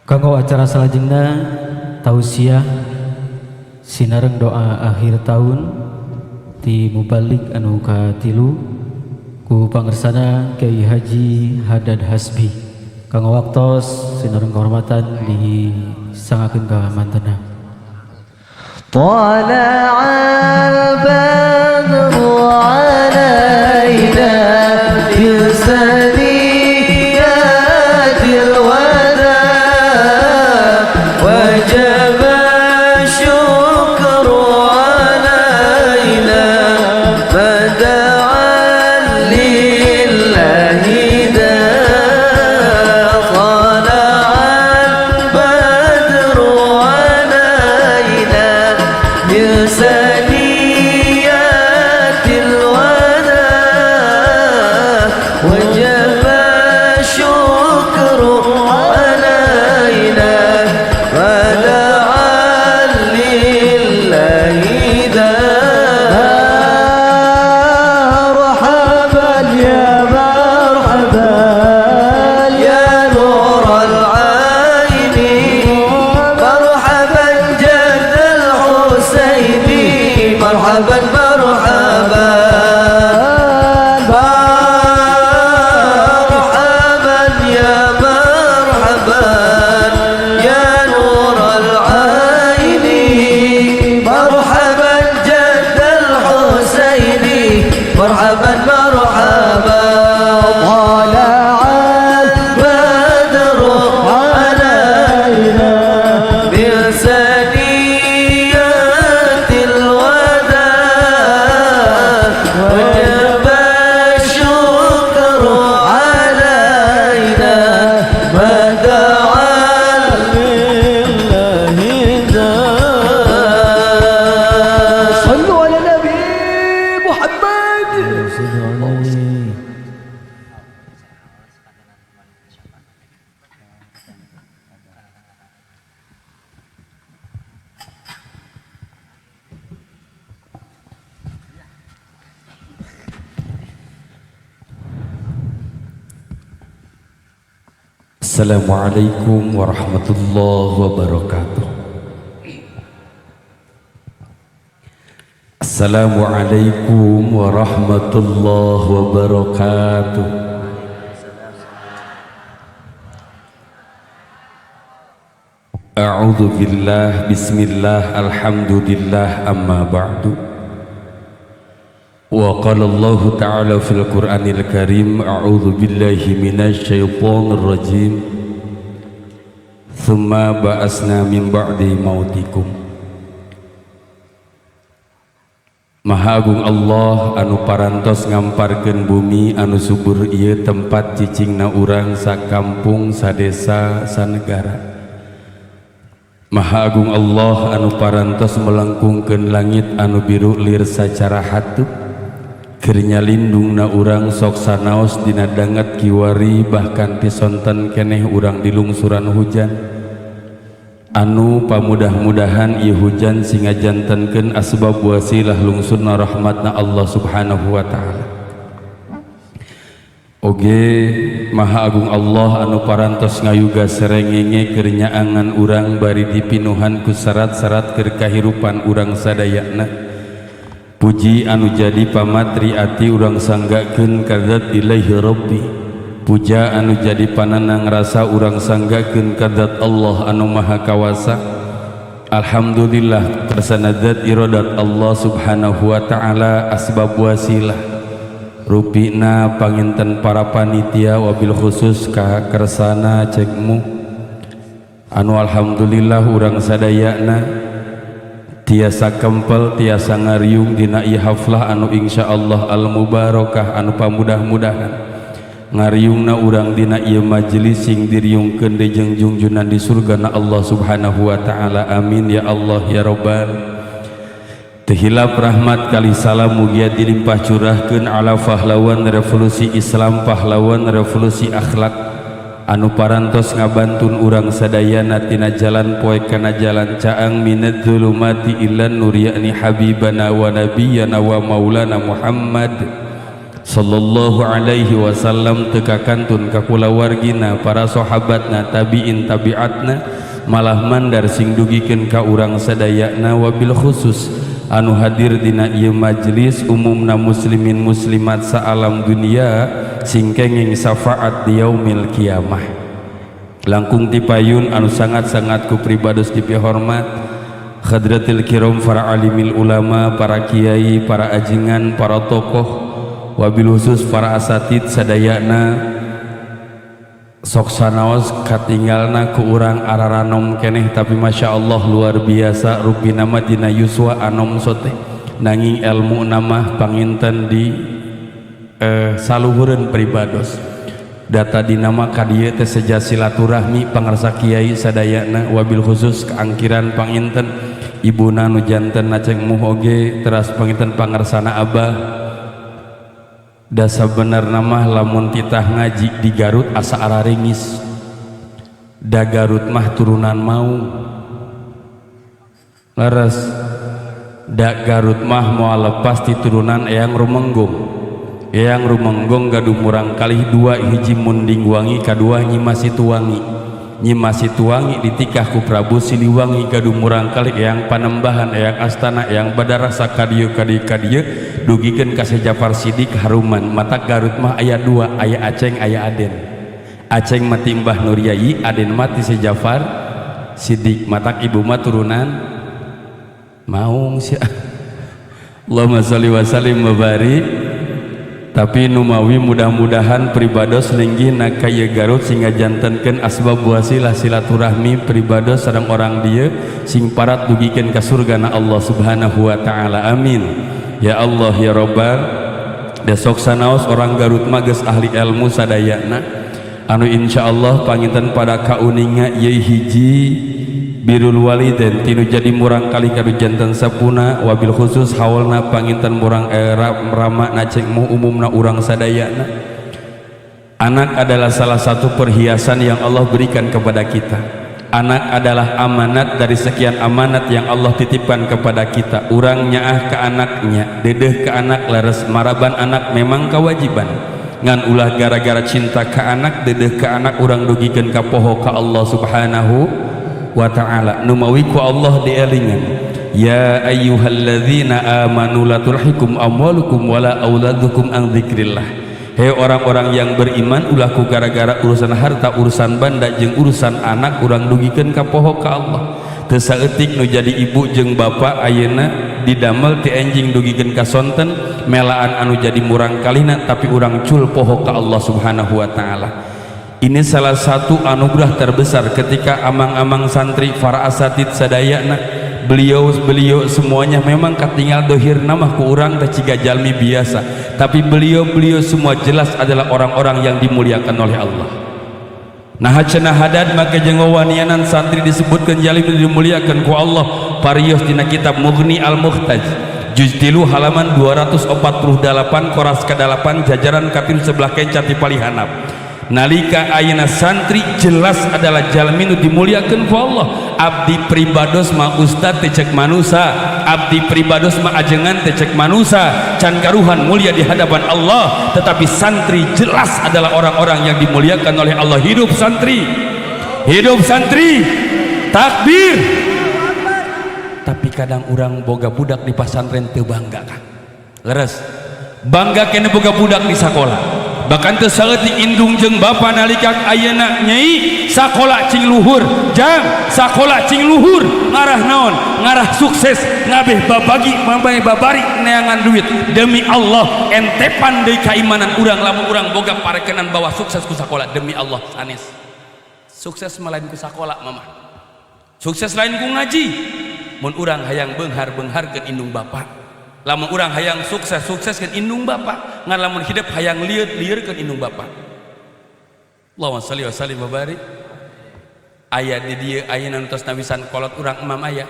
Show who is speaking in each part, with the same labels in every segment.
Speaker 1: Kanggo acara salajengna tausiah sinareng doa akhir tahun ti mubalik anu katilu ku pangersana Kyai Haji Hadad Hasbi. Kanggo waktos sinareng kehormatan disangakeun ka mantena.
Speaker 2: Tala'al badru alaina bisaniyatil wada wajib syukru alaina bada'an lillahi da tala'al badru alaina bisaniyatil wada wajib syukru alaina bada'an lillahi da marhaban ya marhaban ya nur al-aini marhaban jadd al-husaini marhaban marhaban ya marhaban ya nur al-aini marhaban jadd al-husaini marhaban tala'al badru alaina bisaniyatil wada wajib syukru alaina bada'an lillahi da sallu ala nabi Muhammad.
Speaker 3: Assalamualaikum warahmatullahi wabarakatuh. Assalamualaikum warahmatullahi wabarakatuh. A'udzu billah, bismillah, alhamdulillah, amma ba'du. Wa qala Allah ta'ala fil Qur'anil Karim, a'udzu billahi minasy syaithanir rajim. Tsumma ba'asna min ba'di mautikum. Maha Agung Allah anu parantos ngamparkeun bumi anu subur ieu tempat cicingna urang sakampung, sadesa, sanegara. Maha Agung Allah anu parantos melengkungkeun langit anu biru lir sacara hatup keur nyalindungna urang sok sanaos dina dangat kiwari bahkan tisonten keneh urang dilungsuran hujan anu pamudah-mudahan ieu hujan singa jantenkeun asbab wasilah lungsurna rahmatna Allah subhanahu wa ta'ala. Oge Maha Agung Allah anu parantos ngayuga serengenge keur nyaangan urang bari dipinuhan ku syarat-syarat keur kahirupan urang sadayana. Puji anu jadi pamatri ati urang sanggakeun ka zat ilaihi rabbi. Puja anu jadi pananang rasa urang sanggakeun ka zat Allah anu maha kawasa. Alhamdulillah kersana zat iradat Allah subhanahu wa ta'ala asbab wasilah rupina panginten para panitia wabil khusus ka kersana cekmu anu alhamdulillah urang sadayana tiasa kempel tiasa ngariung dina ieu haflah anu insyaallah al mubarakah anu pamudah-mudahan ngariungna urang dina ieu majelis sing diriungkeun dejeung junjunan di surgana Allah subhanahu wa ta'ala. Amin ya Allah ya rabbal. Tehilap rahmat kali salam mugia dilimpah curahkeun ala pahlawan revolusi Islam, pahlawan revolusi akhlak anu parantos ngabantun urang sadayana tina jalan poe kana jalan caang minadz zulumati ilan nur yakni habibana wa nabiyyana wa maulana Muhammad sallallahu alaihi wasallam tekakantun ka kulawargina para sahabatna tabiin tabiatna malah mandar sing dugikeun ka urang sadayana wabil khusus anu hadir dina ieu majlis umumna muslimin muslimat saalam dunia sing kenging syafaat di yaumil kiamah. Langkung tipayun anu sangat-sangat ku pribados dipihormat hadratil kiram para alimil ulama, para kiai, para ajengan, para tokoh, wabil khusus para asatid sadayana sok sanaos katinggalna ku urang araranom keneh tapi masya Allah luar biasa rupi nama dina yuswa anom sote nanging ilmu nama panginten di saluhureun pribados data dinama kadieu teh seja silaturahmi pangarsa kiai sadayana wabil khusus keangkiran panginten ibuna nu janten naceng muh oge teras panginten pangarsana abah dasa bener nama lamun titah ngaji di Garut asa araringis da Garut mah turunan mau laras da Garut mah moal lepas ti turunan Eyang Rumenggong gaduh murang kalih dua hiji munding wangi kadua Nyi Masituwangi ditikah ku Prabu Siliwangi gaduh murang kalih Eyang Panembahan Eyang Astana Eyang Badarasa kadieu dugikeun ka Jafar Sidik haruman mata Garut mah aya dua aya Aceng aya Aden. Aceng mati Mbah Nur Yai, Aden mati Jafar Sidik mata ibu mah turunan maung sia Allahumma sholli wa sallim wa barik. Tapi numawi mudah-mudahan pribados linggih na kaya Garut sehingga jantenkeun asbab wasilah silaturahmi pribados sareng orang dia sing parat dugikeun ka surgana Allah Subhanahu wa taala. Amin. Ya Allah ya Rabbal desok sanaos orang Garut mah geus ahli ilmu sadayana anu insyaallah panginten pada kauninga ieu hiji birul walidain tinu jadi murang kali kadu janten sapuna wabil khusus haulna panginten murang rama naceng mu umumna urang sadayana. Anak adalah salah satu perhiasan yang Allah berikan kepada kita. Anak adalah amanat dari sekian amanat yang Allah titipkan kepada kita. Urang nyaah ke anaknya, dedeh ke anak, laras maraban anak memang kewajiban. Ngan ulah gara-gara cinta ke anak, dedeh ke anak urang dugikeun ka poho ka Allah Subhanahu wa ta'ala. Numawi ku Allah dielingan ya ayyuhalladzina amanu la tulhikum amwalukum wala auladukum an dzikrillah. Hei orang-orang yang beriman ulah ku gara-gara urusan harta urusan banda jeung urusan anak urang dugikeun ka poho ka Allah. Teu saeutik nu jadi ibu jeung bapa ayeuna didamel ti enjing dugikeun ka sonten melaan anu jadi murang kalina tapi urang cul poho ka Allah Subhanahu wa taala. Ini salah satu anugerah terbesar ketika amang-amang santri para asatid sadayana beliau semuanya memang katinggal dohir namah ku urang teh ciga jalmi biasa tapi beliau semua jelas adalah orang-orang yang dimuliakan oleh Allah. Nah cenah hadad maka jeung wawanianan santri disebutkan jalmi dimuliakan ku Allah parios dina kitab Mughni al-Muhtaj juz 3 halaman 248 koras ke-8 jajaran kapil sebelah kenca ti palihanap. Nalika ayeuna santri jelas adalah jalmi nu dimuliakeun ku Allah. Abdi pribados mah ustad teh cek manusa, abdi pribados mah ajengan teh cek manusa, can karuhan mulia di hadapan Allah. Tetapi santri jelas adalah orang-orang yang dimuliakan oleh Allah. Hidup santri, takbir. Tapi kadang orang boga budak di pesantren teu bangga kan, leres bangga kene boga budak di sekolah. Bahkan teu saeutik indung jeung bapa nalika ayeuna nyai sakola cing luhur jang sakola cing luhur ngarah naon ngarah sukses ngabeh babagi mambay babari neangan duit demi Allah entepan deui kaimanan urang lamun urang boga parekenan bawa sukses ku sakola demi Allah sanes sukses melain ku sakola mama sukses lain ku ngaji mun urang hayang beunghar-beungharkeun indung bapa. Lamun urang hayang sukses ke indung bapa ngan lamun hidup hayang lieur ke indung bapa. Allahumma shalli wa sallim wa barik. Aya di dieu ayeuna tos nawisan kolot urang imam aya.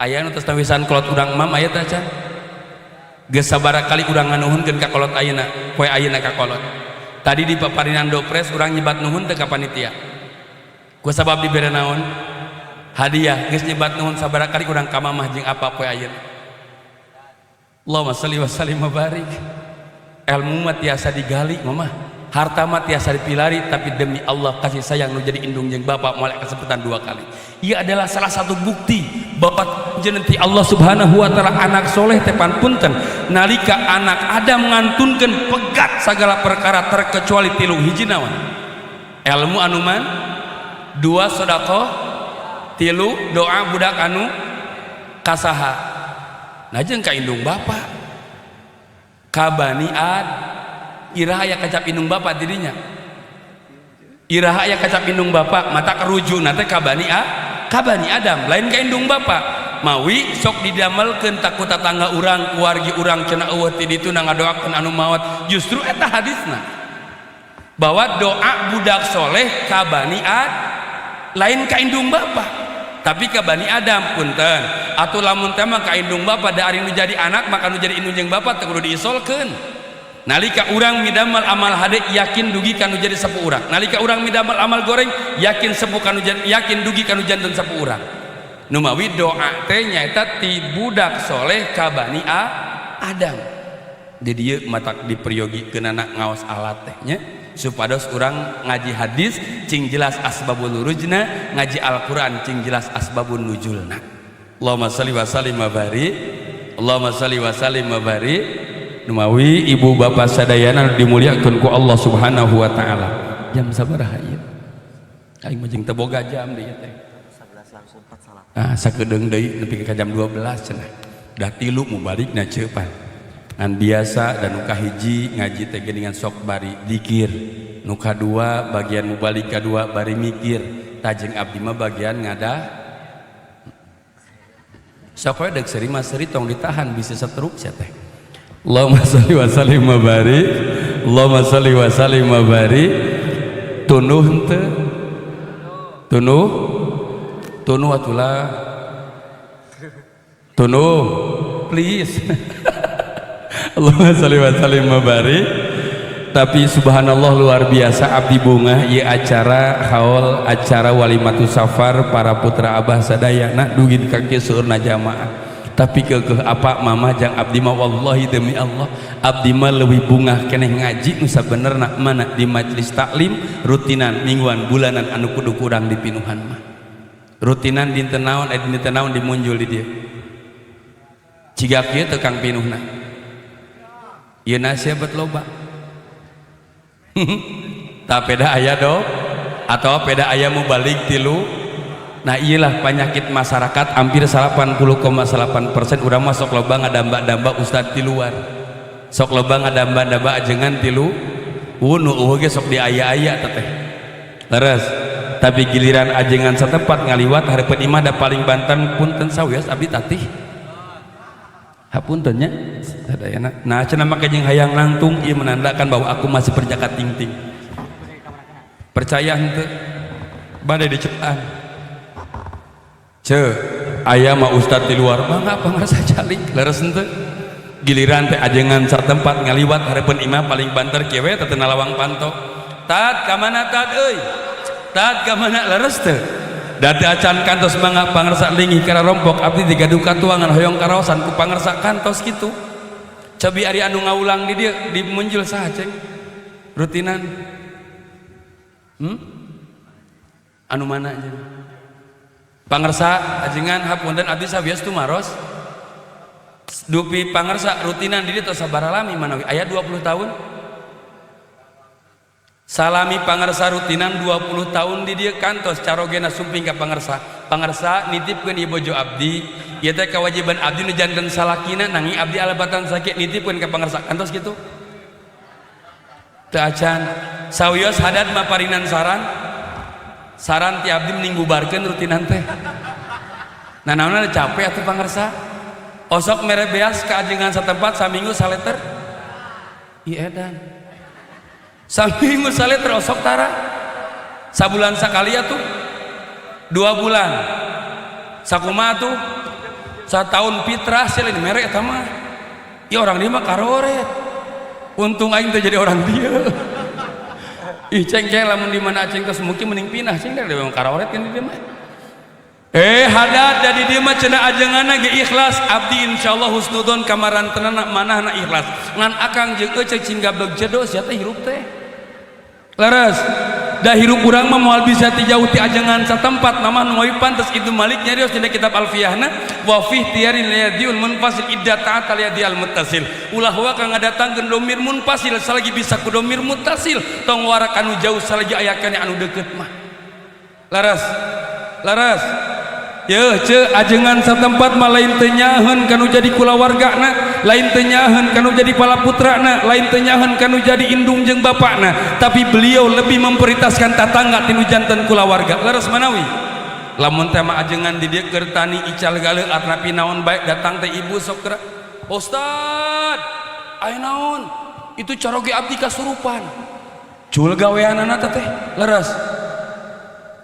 Speaker 3: Aya nu tos nawisan kolot urang imam aya teh can. Geus sabaraha kali urang nganuhunkeun ka kolot ayeuna, poe ayeuna ka kolot. Tadi di paparinan dopres urang nyebat nuhun teh ka panitia. Ku sabab dibere naon? Hadiah geus nyebat nuhun sabaraha kali urang ka mamah jeung apa poe ayeuna Allahumma sholli wa sallim wa barik. Ilmu mah tiasa digali mama, harta mah tiasa dipilari, tapi demi Allah kasih sayang nu jadi indung jeung bapak mulai kesempatan 2 kali. Ia adalah salah satu bukti bapak jenenti Allah subhanahu wa ta'ala anak soleh tepan punten nalika anak Adam ngantunkeun pegat segala perkara terkecuali 3 hiji naon ilmu anuman 2 sedekah 3 doa budak anu kasaha nah jeung ka indung bapak kabani ad iraha aya kacap indung bapak dirinya iraha aya kacap indung bapak mata keruju nate kabani Adam lain ka indung bapak mawi sok didamelkeun takut tetangga urang keluarga urang cenah eueuh ti ditu na ngadoakeun anu maot justru eta hadisna bahwa doa budak soleh ka bani ad lain ka indung bapak tapi ka bani Adam punten atuh lamun teh mah ka indung bapak da ari nu jadi anak maka nu jadi indung jeung bapak teu kudu diisolkeun nalika urang midamel amal hade yakin dugi kanu jadi 10 urang nalika urang midamel amal goreng yakin sepuh kanu yakin dugi kanu janten 10 urang nu mawi doa teh nyaeta ti budak soleh ka bani Adam jadi ieu matak dipriogikeun anak ngaos alat teh nya supados urang ngaji hadis cing jelas asbabun nurujna ngaji Al-Qur'an cing jelas asbabun nuzulna. Allahumma shalli wa sallim wa barik Allahumma shalli wa sallim wa barik numawi ibu bapak sadayana dimuliakeun ku Allah subhanahu wa ta'ala jam sabaraha ieu aing mah jeung teu boga jam deui teh 11:04 sakedeung deui nepi ka jam 12 cenah dah 3 mubalikna ceupan ngan biasa dan nu kahiji ngaji teh geuningan sok bari dikir nu kadua bagian mubalik kadua bari mikir tajeng abdi mah bagian ngadah sok we deuk seri mah seri tong ditahan bisa setruk sia teh. Allahumma sholli wa sallim wa barik Allahumma sholli wa sallim wa barik tunuh henteu tunuh atulah tunuh please Allahumma sholli wa sallim wa barik tapi subhanallah luar biasa abdi bunga ieu acara haul acara walimatus safar para putra abah sadayana dugi ka kieu seueurna jamaah tapi kekeh apa mama jang abdi mah wallahi demi Allah abdi mah leuwih bungah keneh ngaji nu sabenerna mana di majelis taklim rutinan mingguan bulanan anu kudu kurang dipinuhan mah rutinan dinten naon dinten naon dimunjul di dieu ciga kieu teu kang pinuhna ieu nasihat bet loba tah peda aya do atau peda aya mubalik tilu. Nah iyalah penyakit masyarakat hampir 80,8% urang mah sok loba ngadamba-damba ustad ti luar sok loba ngadamba-damba ajengan tilu nu ge sok diaya-aya teteh leres tapi giliran ajengan satempat ngaliwat hareupeun imah da paling banten punten sawios abdi tatih hapunten nya sadayana nah cenah make jeung hayang nangtung ieu menandakan bahwa aku masih perjaka ting-ting percaya henteu bade dicepaan aya mah ustad di luar mah ngapa ngerasa calik leres henteu giliran teh ajengan satempat ngaliwat hareupeun imah paling banter kieu we teh lawang panto tat ka mana tat euy tat ka mana leres teu da teu acan kantos mangga pangarsa linggih kana rompok abdi digaduh ka tuangan hoyong karaosan ku pangarsa kantos kitu cobi ari anu ngaulang di dieu dimunjul saha ceng rutinan anu mana jeung pangersa ajengan hapunten abdi sabios tumaros dupi pangersa rutinan diri atau sabaraha lami manawi aya 20 tahun salami pangersa rutinan 20 tahun di dieu kantos carogena sumping ka pangersa nitipkeun ieu bojo abdi ieu teh kewajiban abdi nu janten salakina nanging abdi alabatan sakit nitipkeun ka pangersa kantos kitu teu acan sawios hadat mah parinan saran ti abdi mending bubarkeun rutinan teh nah naonna capek atuh pangersa osok mere beas ka ajengan satempat saminggu saleter ieu edan saminggu saleter osok tara sabulan sakali atuh 2 bulan sakumaha atuh satahun fitrah sia lain mere eta mah ieu orang dia mah karoret untung aing teh jadi orang dia ih ceng lamun di mana aceng tos mungkin mending pinah ceng dari orang karoret kan dia mah Hadat jadi dia mah cenah ajenganna ge ikhlas abdi insyaallah husnudon kamarantenna manahna ikhlas ngan akang jeung ecek cingga begjedo sia teh hirup teh leres dah hirup urang mah moal bisa ti jauh ti ajengan satempat mama ngoy pantes itu Malik nyarios dina kitab Alfiyahna wa fi tiyarin layadiul munfasil idda ta'at al muttasil ulah wa kang ngadatangkeun domir munfasil salagi bisa ku domir muttasil tong warak anu jauh salagi aya kana anu deukeut mah laras ya ce ajengan satempat mah lain teu nyaheun kanu jadi kulawargana lain teu nyaheun kanu jadi palaputrana lain teu nyaheun kanu jadi indung jeung bapakna tapi beliau lebih memprioritaskan tatangga tinu janten kulawarga laras manawi lamun teh mah ajengan di dieu keur tani ical galeuat napi naon bae datang teh ibu sok geura Ustad aya naon itu caroge abdi kasurupan cul gaweanana teh leres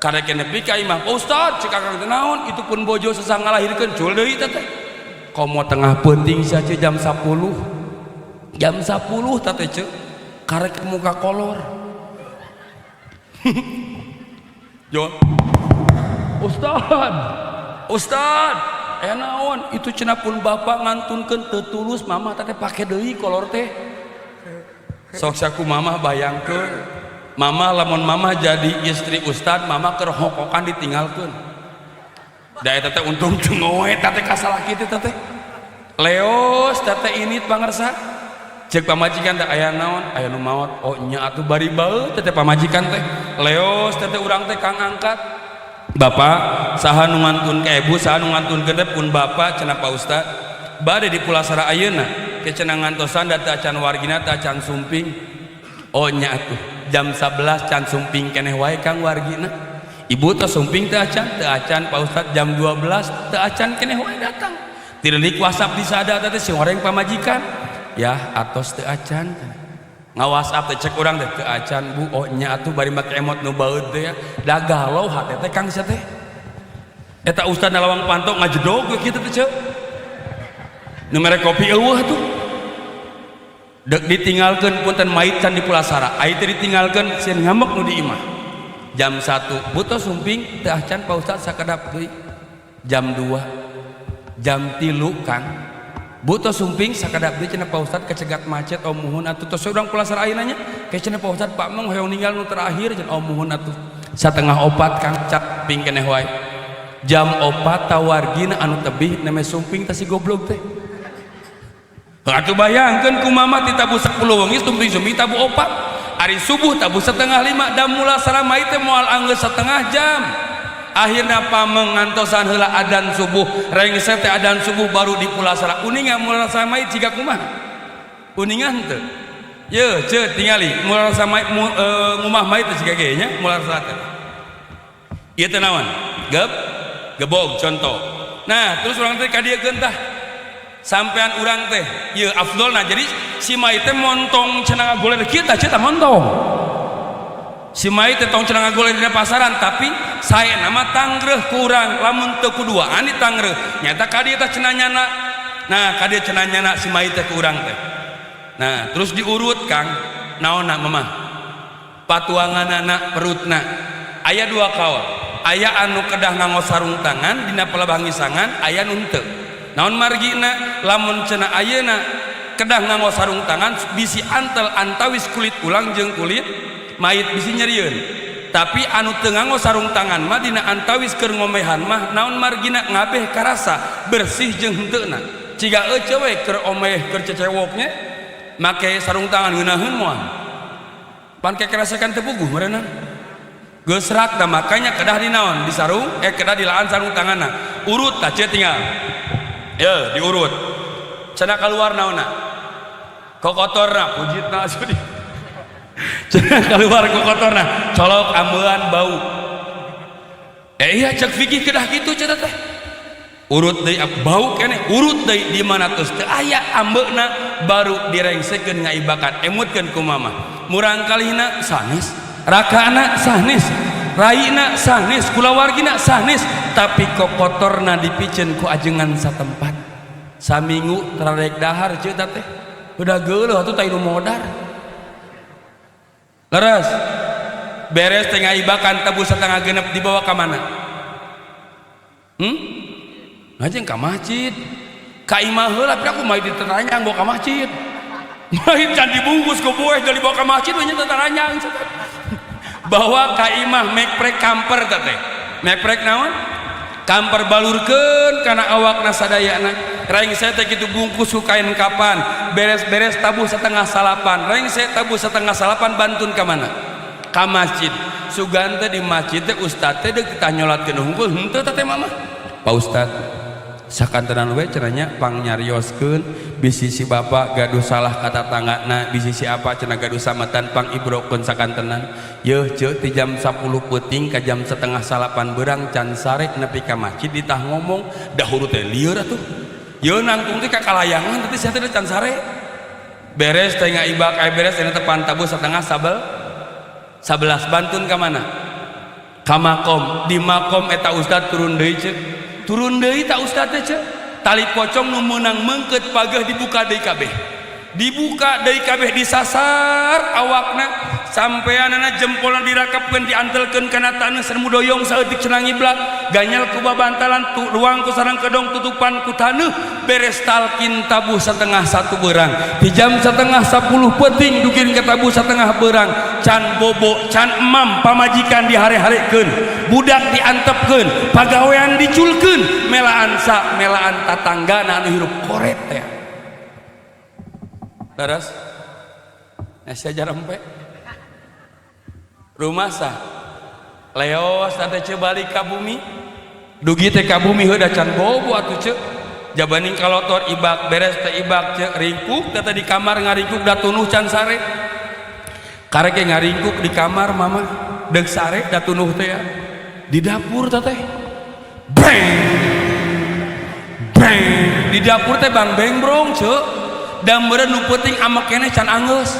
Speaker 3: karena kena bika imam Ustad cek akang teh naon itu pun bojo sesang ngalahirkeun cul deui teh komo tengah penting saja jam 10 teh cek karek muka kolor Jol Ustad naon itu cenah pun bapak ngantunkeun teu tulus mama teh pake deui kolor teh sok saku mama bayangkeun mama lamun mama jadi istri ustad mama kerhokokan ditinggalkan da eta teh untung cengoe teh kasalaki teh leos teh ini pangarsa cek pamajikan teh aya naon aya nu maot oh nya atuh bari bae teh pamajikan teh leos teh urang teh kang angkat bapak saha nu ngantun ka ibu saha nu ngantunkeun teh pun bapak cenah Pak Ustad bade di Pulasara ayeuna ke cenah ngantosan da teh acan wargina teh acan sumping oh nya atuh jam 11 can sumping keneh wae kang wargina ibu teh sumping teh acan Pak Ustad jam 12 teh acan keneh wae datang tirelik WhatsApp di sada teh si goreng pamajikan ya atos teh acan nga WhatsApp teh cek urang teh teu acan bu oh nya atuh bari make emot nu baeud teh ya da galau hate teh kang sia teh eta Ustad nalawang pantok ngajedog we kitu teh ceuk nu mere kopi eueuh tuh dek ditinggalkan punten mait can di Pulasara aya teh ditinggalkan sieun ngambek nu di imah jam 1 butuh sumping teh acan Pak Ustad sakedap deui jam 2 jam 3 kang butuh sumping sakedap deui cenah Pak Ustad kecegat macet oh muhun atuh tos urang Pulasara ayeuna nya ke cenah Pak Ustad Pak Mong hoyong ninggal nu terakhir cenah oh muhun atuh 3:30 kang cap ping keneh wae jam 4 tawargina anu tebih neme sumping teh si goblok teh atuh bayangkeun ku mama ti tabu 10 wengi sumping tabu 4 hari subuh tabu 4:30 da Mulasara mai teh moal anggeus 1/2 jam akhirna pamengantosan heula adzan subuh rengse teh adzan subuh baru di Pulasara uningan Mulasara mai jiga kumaha uningan teu ye ceuk tingali Mulasara mai ngumah mai teh jiga ge nya Mulasara teh ieu teh naon gebog contoh nah terus urang teh ka dieu geun tah sampean urang teh ieu afdolna jadi si mai teh montong cenah ngagoler kita cenah montong si mai teh tong cenah ngagoler dina pasaran tapi saya nama tangreuh ku urang lamun teu kuduaan di tangreuh nyata ka dieu teh cenah nyana nah ka dieu cenah nyana si mai teh ku urang teh nah terus diurut kang naonna mamah patuanganana perutna aya 2 kaol aya anu kedah nganggo sarung tangan dina palabangisangan aya nu henteu naon margina lamun cenah ayeuna kedah nganggo sarung tangan bisi antel antawis kulit ulang jeung kulit mayit bisi nyerieun tapi anu teu nganggo sarung tangan mah dina antawis keur ngomehan mah naon margina ngabeh karasa bersih jeung henteuna ciga euceu we keur omeh keur cecewoknya make sarung tangan ngeunaheun moal pan kekerasakan teu puguh meureunna geus rak da makanya kedah dinaon di sarung kedah dilaan sarung tanganna urut tah ceuk tinggal ya diurut cenah keluar naonna kokotorna pujitna sudi cenah keluar kokotorna colok ambean bau iya cek fikih kedah kitu cenah teh urut deui bau keneh urut deui di mana tos teu aya ambeuna baru direngsekeun ngaibakan emutkeun ku mama murang kalihna sanes rakana sanes raina sanes kulawargina sanes tapi kokotorna dipicen ku ajengan satempat saminggu terarek dahar ceuk teh udah geuleuh atuh teh nu modar leres beres teh ngaibakan tabu 1/2 genep dibawa ka mana ngajeng ka masjid ka imah heula tapi aku main diteranyang bawa ka masjid main can dibungkus ku buah jadi bawa ka masjid we nya teranyang bawa ka imah mekrek kamper teh mekrek naon kamper balurkeun kana awakna sadayana raing saya teh kitu bungkus ku kain kapan beres-beres tabuh setengah salapan raing saya tabuh setengah salapan bantun ka mana ka masjid sugan teh di masjid teh ustad teh deuk kita nyolatkeun hungkul henteu teh mama Pak Ustad sakantenan we cenanya pang nyarioskeun bisi si bapak gaduh salah kata tanggana bisi si apa cenah gaduh sametan pang ibrokeun sakantenan yeuh ceuk ti jam 10 peuting ka jam setengah salapan beurang can sare nepi ka masjid ditah ngomong dahulu teh lieur atuh yeuh nangtung teh ka kalayangan teh sia teh can sare beres teh ngaibak beres teh tepan tabuh setengah 11 bantun ka mana ka makom di makom eta ustad turun deui ceuk turun deui tak ustad teh ceuk tali pocong nu meunang meungkeut pageuh dibuka deui kabeh disasar awakna sampeanana jempolna dirakapkeun diantelkeun kana taneuh sareng doyong saeutik cenah ngiblak ganyal ku babantalan ruang ku sareng kedong tutupan ku taneuh beres talkin tabuh setengah 1 beurang di jam setengah 10 peuting dugin ke tabuh setengah beurang can bobo can emam pamajikan dihare-harekeun budak diantepkeun pagawean diculkeun melaan tatanggana anu hirup koret teh laras nasi aja rempe rumah sah leos tante ce balik ka bumi dugi teh ka bumi heuda can bobo atuh ce jabaning kalotor ibak beres teh ibak ce ringkuk teh di kamar ngaringkuk da tunuh can sare karek ngaringkuk di kamar mama deuk sare da tunuh teh ya di dapur teh bang bang di dapur teh bang beng brong ce dan meureun nu peuting amek keneh can anggeus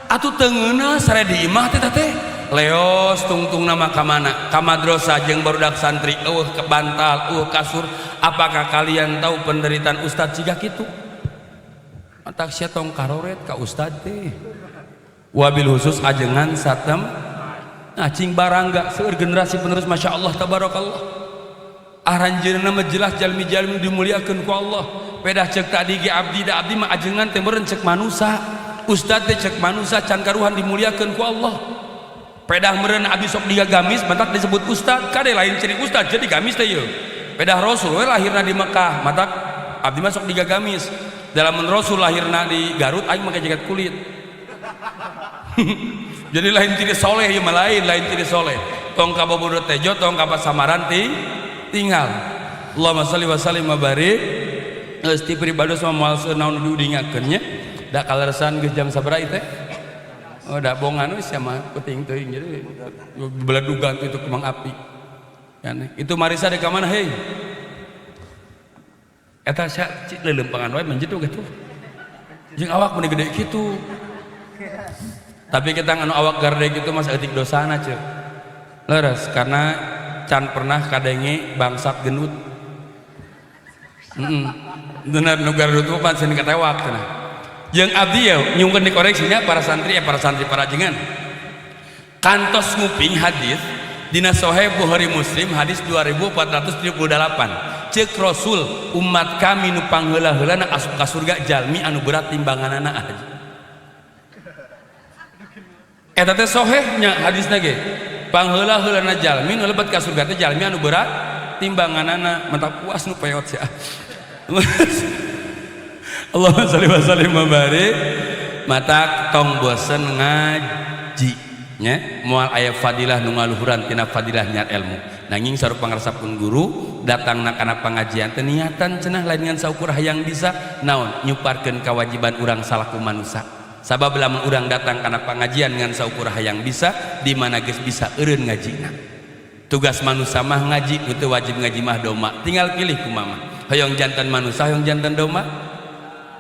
Speaker 3: atuh teu ngeunah sare di imah teh leos tungtung nama ka mana ka madrasah jeung barudak santri eueuh ke bantal eueuh kasur apakah kalian tahu penderitaan ustad siga kitu matak sia tong karoret ka ustad teh wabil khusus ajengan satem nah cing barangga seueur generasi penerus masyaallah tabarakallah aranjeunna mah jelas jalmi-jalmi dimuliakeun ku Allah pedah cek tadi ge abdi da abdi mah ajengan teh meureun cek manusia ustad teh cek manusia can karuhan dimuliakeun ku Allah pedah meureun abdi sok digagamis matak disebut ustad kade lain ciri ustad jadi gamis teh yeuh pedah rasul we lahirna di Mekah matak abdi mah sok digagamis dalam rasul lahirna di Garut aing make jaket kulit jadi lain ciri soleh ieu mah lain ciri soleh tong ka bobodo tejo tong ka pasamaran tinggal Allahumma shalli wa sallim wa barik geus ti pribados moal naon diudingakeun nya da kaleresan geus jam sabaraha teh oh da bongan we sia mah peuting teuing jadi beledugan itu kembang api kan itu marisa di ka mana hei eta sia leuleumpangan wae menjedo gitu jeung awak mun gede kitu tapi kita anu awak garde gitu mas eutik dosana ceuk leres karena can pernah kadenge bangsat genut bener nu garut mah pancen katewak cenah jeung abdi ya nyungkeun dikoreksinya para santri para jengan kantos nguping hadis dina Sahih Bukhari Muslim hadis 2478 ceuk Rasul umat kami nu pangheula-heulana asup ka surga jalmi anu berat timbanganana aja eta teh sahih nya hadisna ge pangheula-heulana jalmi nu lebet ka surga teh jalmi anu berat timbanganana mantap puas nu peot sia Allahumma shalli wa sallim wa barik matak tong bosen ngaji nya moal aya fadilah nu ngaluhuran tina fadilah nyar ilmu nanging sarup pangaresapkeun guru datangna kana pangajian teh niatan cenah lain ngan saukur hayang bisa naon nyuparkeun kewajiban urang salaku manusia sabab lamun urang datang kana pangajian ngan saukur hayang bisa di mana geus bisa eureun ngajina tugas manusia mah ngaji itu wajib ngaji mah doma tinggal pilih kumaha hoyong jantan manusia hoyong jantan doma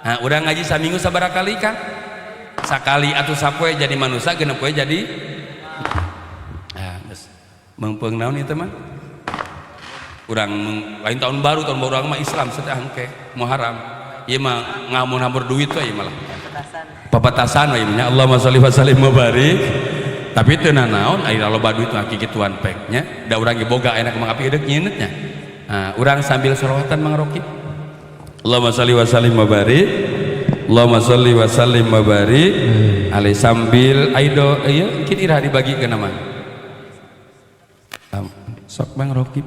Speaker 3: nah urang ngaji saminggu sabaraha kali kan sakali atuh sapoe jadi manusia genep poe jadi nah geus meungpeung naon ieu teh mah urang lain tahun baru urang mah Islam seteh hangke Muharram ieu mah ngamun-hampur duit we ieu malah papatasan we nya Allahumma sholli wa sallim wa barik tapi teu naon aya loba duit mah kikituan pek nya da urang ge boga enak mang api edeuk nyeunetnya Urang sambil sholawatan Mang Roki. Allahumma sholli wa sallim wa barik. Allahumma sholli wa sallim wa barik. Ali sambil aido ieu kira dibagi ke nama. Sok Mang Roki.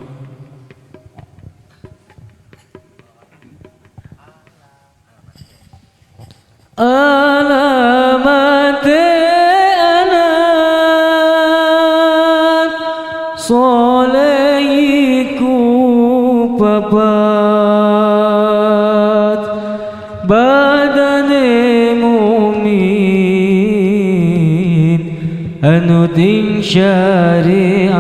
Speaker 2: Alamat anak solehiku papat badane mumin anu ting syariat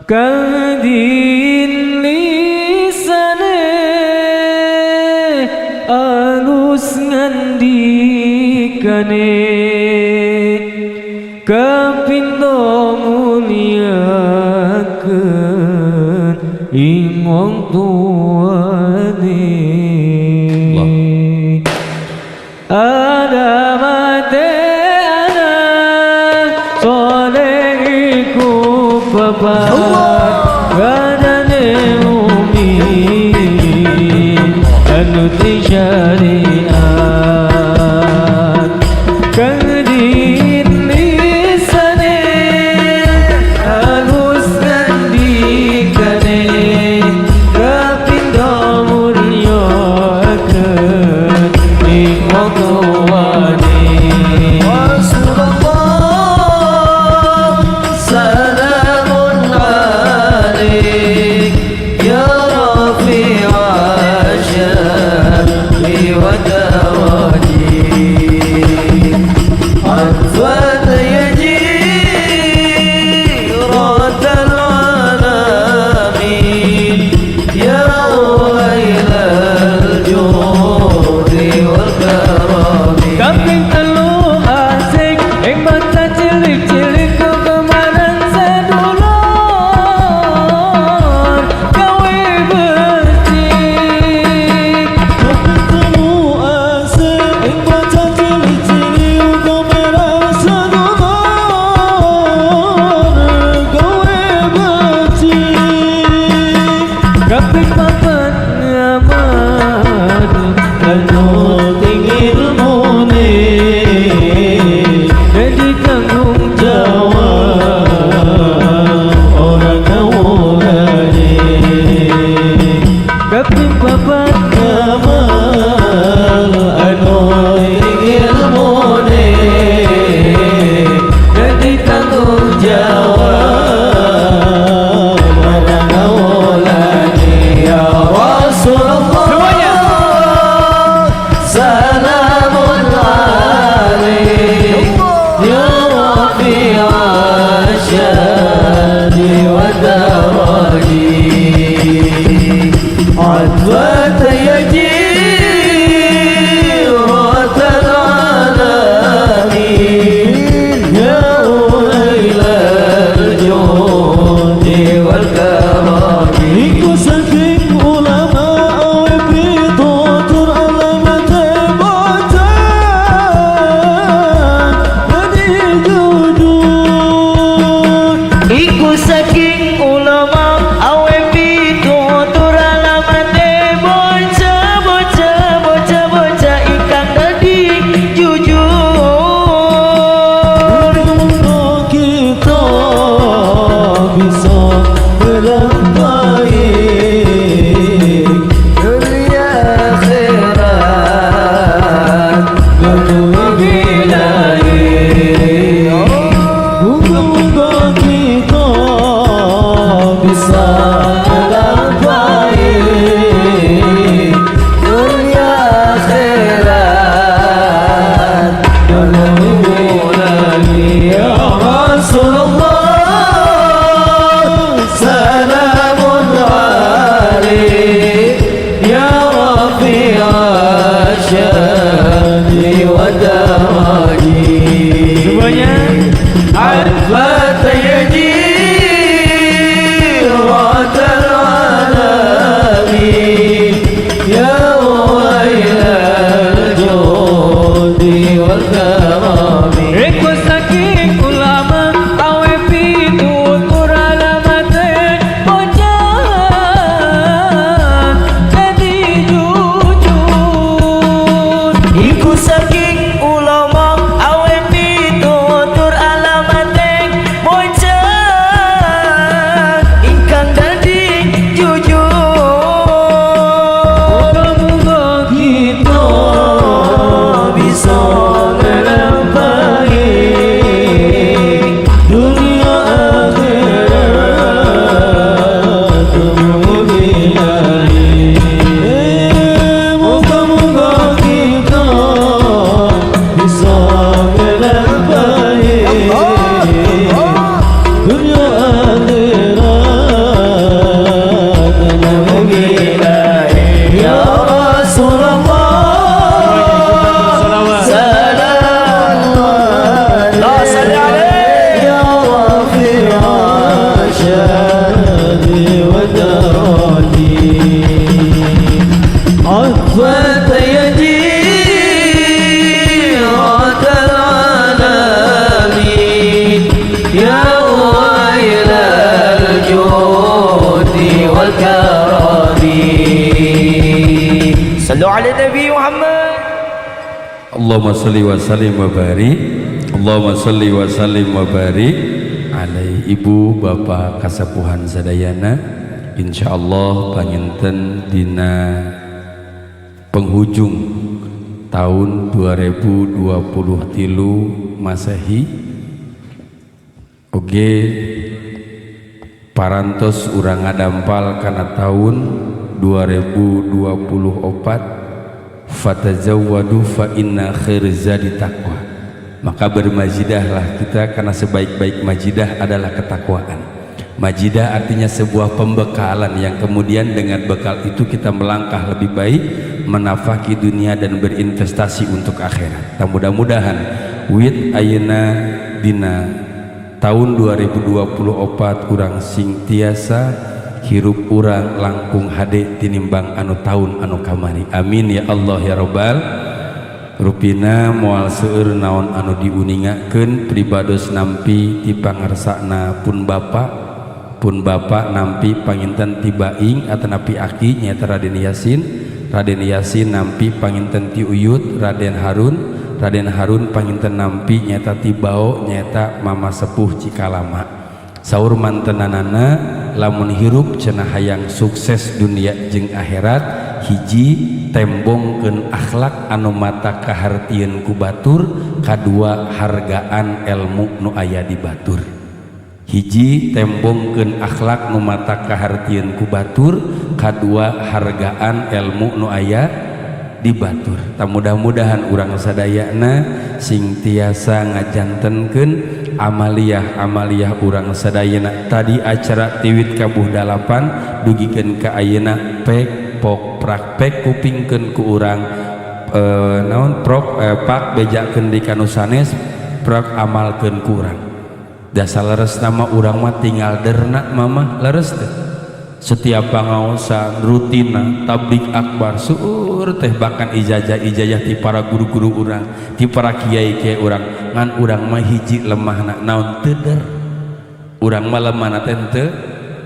Speaker 2: kadin lisane alus ngandikane kapindo muliakeun ing wong tuane ada mate anak solehiku bapak gadane mumin anu ti syariat kadin lisane alus ngandikane kapindo muliakeun ing wong tuane Rasulullah salamun alaik ya rafi'a syarri wa daraji عفوت يجيرة العالمين يا ويل الجود والكرم Kambing telu asik ing mata cilik-cilik kegemaran sedulur gawe becik Kambing telu asik ing mata cilik-cilik kegemaran sedulur gawe becik Kambing papat nyaman anu tinggi ilmune jadi tanggung jawab orang kawulane kaping papat ngamal anu tinggi ilmune jadi tanggung jawab orang kawulane ya Rasulullah semuanya salamun alaik ya rafi'a syarri wa daraji adwat yajirat alalamin ya wailal judi wal karami iku saking ulama awe tutur alamat Iku saking ulama awe pitutur alamate bocah ikan dadi jujur kita bisa berbaik dunia akhirat dunia bilahi Moga-moga kita bisa berbaik dunia akhirat dunia lagi ya Rasulullah salamun alaik ya rafi'a syarri wa daraji semuanya عرفت يجيرة العالمين يا ويل الجود والكرم Iku saking ulama awe pitutur alam
Speaker 3: Allahumma sholli wa sallim wa barik, Allahumma sholli wa sallim wa barik alaihi. Ibu bapak kasepuhan sadayana, insyaallah panginten dina penghujung tahun 2023 Masehi oge parantos urang ngadampal kana tahun 2024. Fatazawwadu fa inna khairaz zadi taqwa. Maka bermajidahlah kita karena sebaik-baik majidah adalah ketakwaan. Majidah artinya sebuah pembekalan yang kemudian dengan bekal itu kita melangkah lebih baik, menafaki dunia dan berinvestasi untuk akhirat. Dan mudah-mudahan wit ayeuna dina tahun 2024 urang sing tiasa hirup urang langkung hade tinimbang anu tahun anu kamari. Amin ya Allah ya Rabbal. Rupina moal seueur naon anu diuningakeun pribados nampi ti pangarsana pun bapak nampi panginten tibaing atanapi aki nyaeta Raden Yasin nampi panginten ti uyut Raden Harun panginten nampi nyaeta tibao nyaeta mama sepuh Cikalama. Saur mantenanana lamun hirup cenah hayang sukses dunia jeung akhirat, hiji tembongkeun akhlak anu mata kahartieun ku batur, kadua hargaan ilmu nu aya di batur. Hiji tembongkeun akhlak nu mata kahartieun ku batur, kadua hargaan ilmu nu aya di batur. Ta mudah-mudahan urang sadayana sing tiasa ngajantenkeun amaliyah urang sadayana. Tadi acara tiwit kabuh dalapan dugikeun ka ayeuna pok praktek kupingkeun ku urang naon pak bejakeun di kanu sanes prak amalkeun ku urang. Da saleres nama urang mah tinggal derna mama leres teh. Setiap pangaosan rutina tablik akbar suur teh bahkan ijazah ti para guru-guru urang, ti para kiai urang, ngan urang mah hiji lemahna naon teder. Urang mah lemahna teh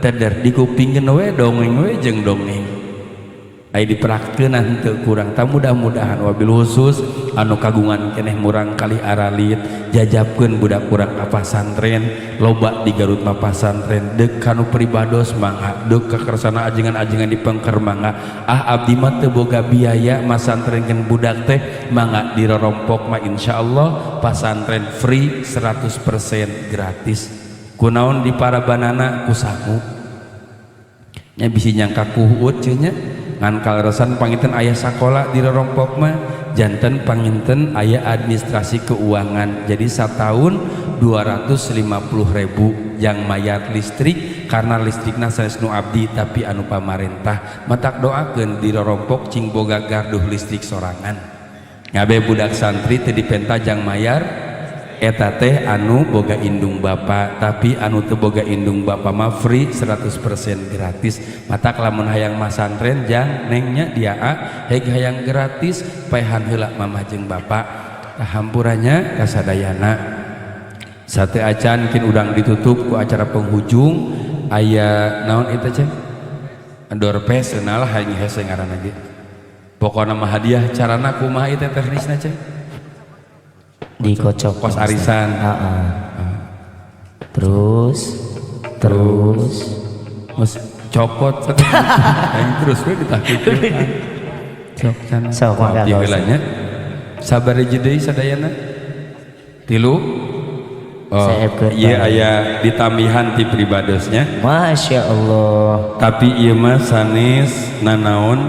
Speaker 3: teder dikupingkeun we dongeng we jeung dongeng. Ai diprakteunna henteu kurang. Ta mudah-mudahan wabil khusus anu kagungan keneh murang kali aralit jajabkeun budak urang ka pasantren, loba di Garut mah pasantren deuk kanu pribados mangga, deuk ka kersana ajengan-ajengan di pengker mangga. Abdi mah teu boga biaya masantrenkeun budak teh mangga di Rorompok mah insyaallah pasantren free 100% gratis. Kunaon di Parabanana ku saku nya bisi nyangka kuhut cenah ngan kaleresan panginten ayah sakola di Rorompok mah janten panginten ayah administrasi keuangan. Jadi satahun 250.000 yang mayar listrik karena listrikna sanes nu abdi tapi anu pamarentah. Matak doakeun di Rorompok cing boga garduh listrik sorangan. Ngabe budak santri teu dipentajang mayar eta teh anu boga indung bapa, tapi anu teu boga indung bapa mah free 100% gratis. Matak lamun hayang masantren jang nengnya dia heg hayang gratis paehan heula mamah jeung bapa. Hampurannya kasadayana sate acan kin udang ditutup ku acara penghujung aya naon eta ceng dorpes eunalah hayang hese ngaranna ge. Pokona mah hadiah carana kumaha eta teknisna ceng
Speaker 2: dikocok
Speaker 3: kos arisan.
Speaker 2: Terus
Speaker 3: Mas cokot yang terus we ditahkikeun cok can
Speaker 2: sok mangga
Speaker 3: diheulanya sabar hiji deui sadayana 3 ieu aya ditambihan ti pribadosnya
Speaker 2: Masya Allah.
Speaker 3: tapi ieu mah sanes nanaon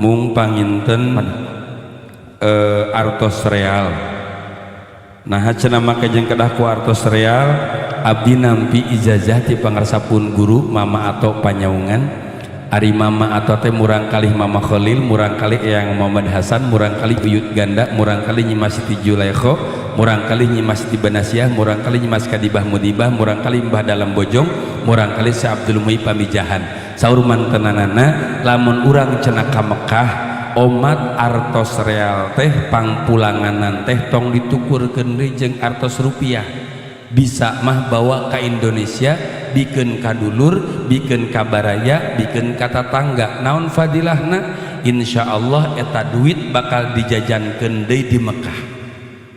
Speaker 3: mung panginten artos real. Nah cenah make jeung kedah ku artos real abdi nampi ijazah ti pangarsapun guru mama atau panyaungan. Ari mama atau teh murang kali mama Khalil, murang kali Eyang Muhammad Hasan, murang kali Uyut Ganda, murang kali Nyi Masiti Julaikho, murang kali Nyi Masiti Banasiah, murang kali Nyi Mas Kadibah Mudibah, murang kali Mbah Dalam Bojong, murang kali Syekh Abdul Muhyi Pamijahan. Saur mantenanana lamun urang cenah ka Mekah omat artos real teh pangpulanganan teh tong ditukurkeun deui jeung artos rupiah. Bisa mah bawa ke Indonesia, bikin ka dulur, bikin ka baraya, bikin ka tatangga. Naon fadilahna insya Allah eta duit bakal dijajankeun deui di Mekah.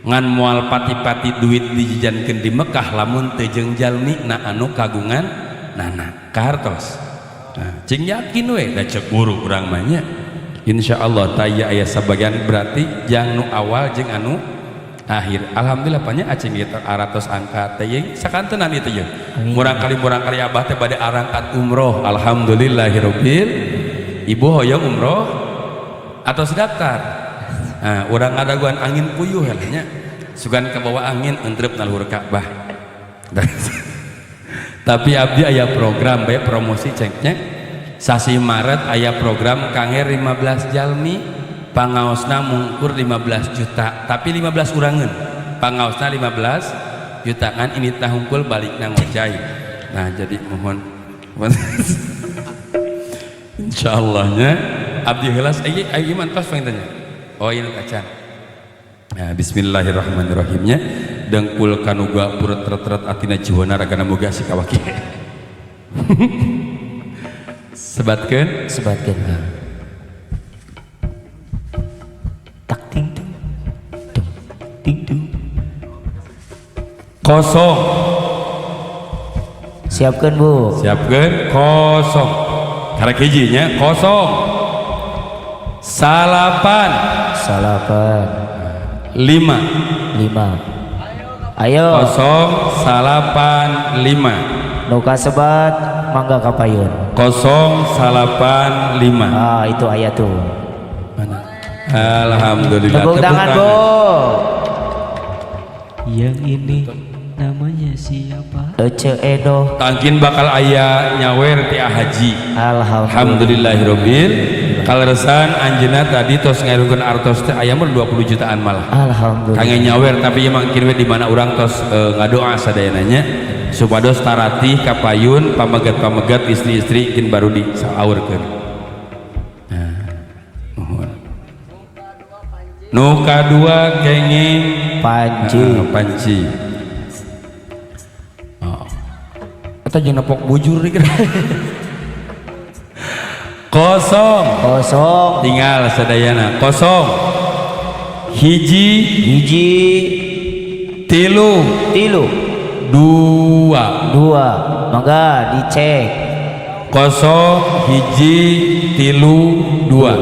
Speaker 3: Ngan moal pati-pati duit dijajankeun di Mekah lamun teu jeung jalmina anu kagungan nana kartos. Nah, cing yakin we da cek guru urang mah nya. Insyaallah taya aya sabagian berarti jang nu awal jeung anu akhir. Alhamdulillah panya acing ieu aratos angkat teh sakantenan ieu teh. Murang kali abah teh bade arangkat umroh. Alhamdulillahirabbil. Ibu hoyong umroh atau daftar. Nah, urang ngadaguan angin puyuh nya. Sugan ke bawah angin entrep nalur Ka'bah. Tapi abdi aya program bae promosi cengnya. Sasi Maret aya program kangge 15 jalmi pangaosna mungkur 15 juta tapi 15 urangan pangaosna 15 juta kan ini tahungkul balik nang ngojai. Nah jadi mohon insyaallah-nya abdi helas aya mantos pengen tanya. Oh ini kacan. Nah bismillahirrahmanirrahimnya dengkul kanuga puret-ret atina jiwana ragana boga sikawaki. Sebatkeun
Speaker 2: tak ting ting ting ting
Speaker 3: kosong
Speaker 2: siapkeun Bu
Speaker 3: kosong karek hijinya kosong salapan 5
Speaker 2: ayo
Speaker 3: kosong salapan 5
Speaker 2: nu kasebat mangga kapayun
Speaker 3: 085
Speaker 2: itu ayat tuh
Speaker 3: mana alhamdulillah
Speaker 2: tepuk tangan Bu.
Speaker 1: Yang ini namanya siapa?
Speaker 2: Ece Edo
Speaker 3: tangkin bakal aya nyawer ti haji. Alhamdulillahirabbil. Kaleresan anjeunna tadi tos ngairungkeun artos teh aya mah 20 jutaan malah.
Speaker 2: Alhamdulillah.
Speaker 3: Kangen nyawer tapi ieu mangkin we di mana urang tos ngadoa sadayana nya supados taratih kapayun pamegat-pamegat istri-istri kin baru disaurkeun. Nah, mohon. Nu kadua kenging panci. Oh. Eta jeung nepok bujur ieu. Kosong tinggal sadayana kosong hiji tilu dua
Speaker 2: mangga dicek
Speaker 3: kosong hiji tilu dua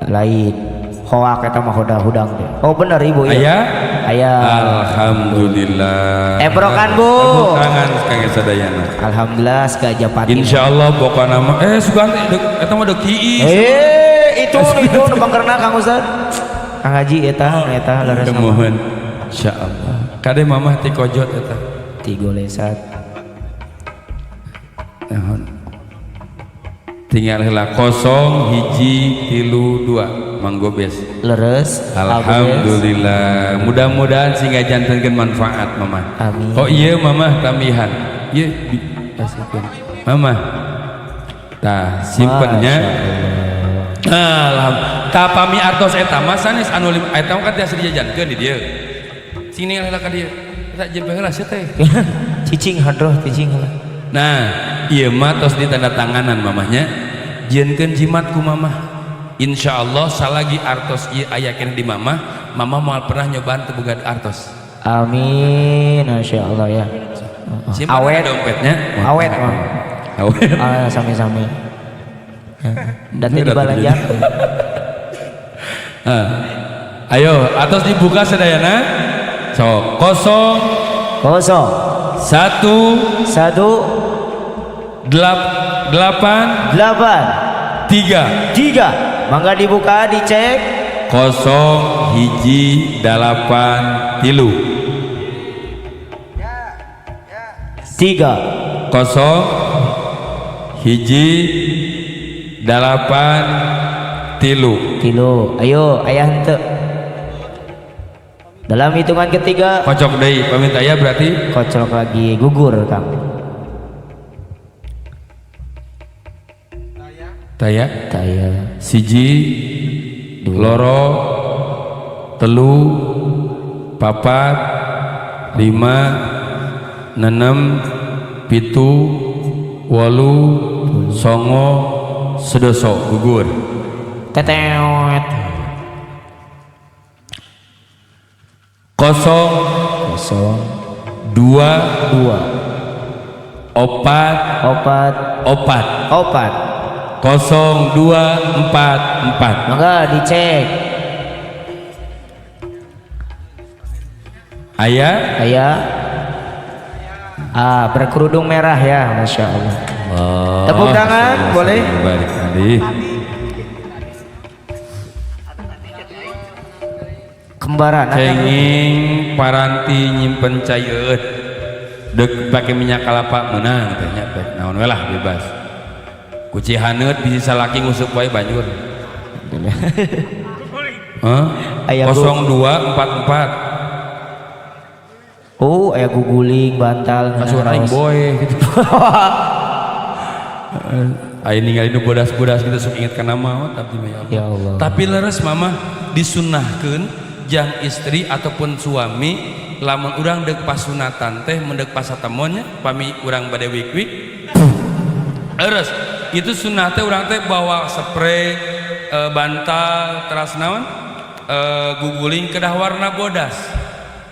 Speaker 2: lain hoak eta mah hudang deh. Oh bener Ibu ya aya
Speaker 3: alhamdulillah
Speaker 2: ebrokan Bu
Speaker 3: tangan kangge sadayana
Speaker 2: alhamdulillah segajapati
Speaker 3: insyaallah pokona mah sugan eta mah deuk kiis
Speaker 2: itu nu bangkerna Kang Ustaz Kang Haji eta leres
Speaker 3: mohon insyaallah kade mamah ti kojot eta
Speaker 2: ti golesat
Speaker 3: naon tinggal heula kosong hiji tilu dua manggobes leres alhamdulillah mudah-mudahan sehingga jantenkeun manfaat mamah
Speaker 2: amin
Speaker 3: oh iya mamah tambihan ieu kasihkeun mamah tah simpennya alhamdulillah ka pami artos eta mah sanes anu eta mah kan tiasa dijajankeun di dieu sini heula ka dieu eta jempe heula sia teh
Speaker 2: cicing hadroh cicing heula
Speaker 3: nah ieu mah tos ditanda tanganan mamahnya jieunkeun jimat ku mamah insyaallah salagi artos ieu aya keneh di mamah moal pernah nyobaan teu boga artos
Speaker 2: amin insyaallah ya
Speaker 3: awet dompetnya
Speaker 2: awet mah awet sami-sami dan teh dibalanjar
Speaker 3: ayo atos dibuka sadayana sok kosong satu delapan tiga mangga dibuka dicek kosong hiji dalapan tilu tiga kosong hiji dalapan tilu
Speaker 2: ayo ayah henteu dalam hitungan ketiga
Speaker 3: kocok deui paminta ya berarti
Speaker 2: kocok lagi gugur Kang
Speaker 3: taya siji loro telu papat lima nenem pitu walu songo sedoso gugur.
Speaker 2: Teteot.
Speaker 3: Kosong
Speaker 2: Kosong.
Speaker 3: dua
Speaker 2: Dua.
Speaker 3: opat
Speaker 2: Opat.
Speaker 3: opat
Speaker 2: Opat.
Speaker 3: 0244.
Speaker 2: Mangga dicek.
Speaker 3: Ayah
Speaker 2: Ayah. Berkerudung merah ya, Masya Allah. Tepuk tangan, boleh?
Speaker 3: Balik kali.
Speaker 2: Kembaran.
Speaker 3: Cenging paranti nyimpen cair dek pakai minyak kelapa menang tanya pek naon we lah bebas kuci haneut bisa laki ngusuk wae banjur.
Speaker 2: Aya
Speaker 3: 0244.
Speaker 2: Oh, aya guguling, bantal,
Speaker 3: Asuh aing boy gitu. Aing ningali nu bodas-bodas gitu sok inget kana maot abdi mah
Speaker 2: Ya Allah.
Speaker 3: Tapi leres mama disunnahkeun jang istri ataupun suami lamun urang dek pasunatan teh mendek pasatemonnya pami urang bade wik-wik leres itu sunnah teh urang teh bawa spray bantal teras naon guguling kedah warna bodas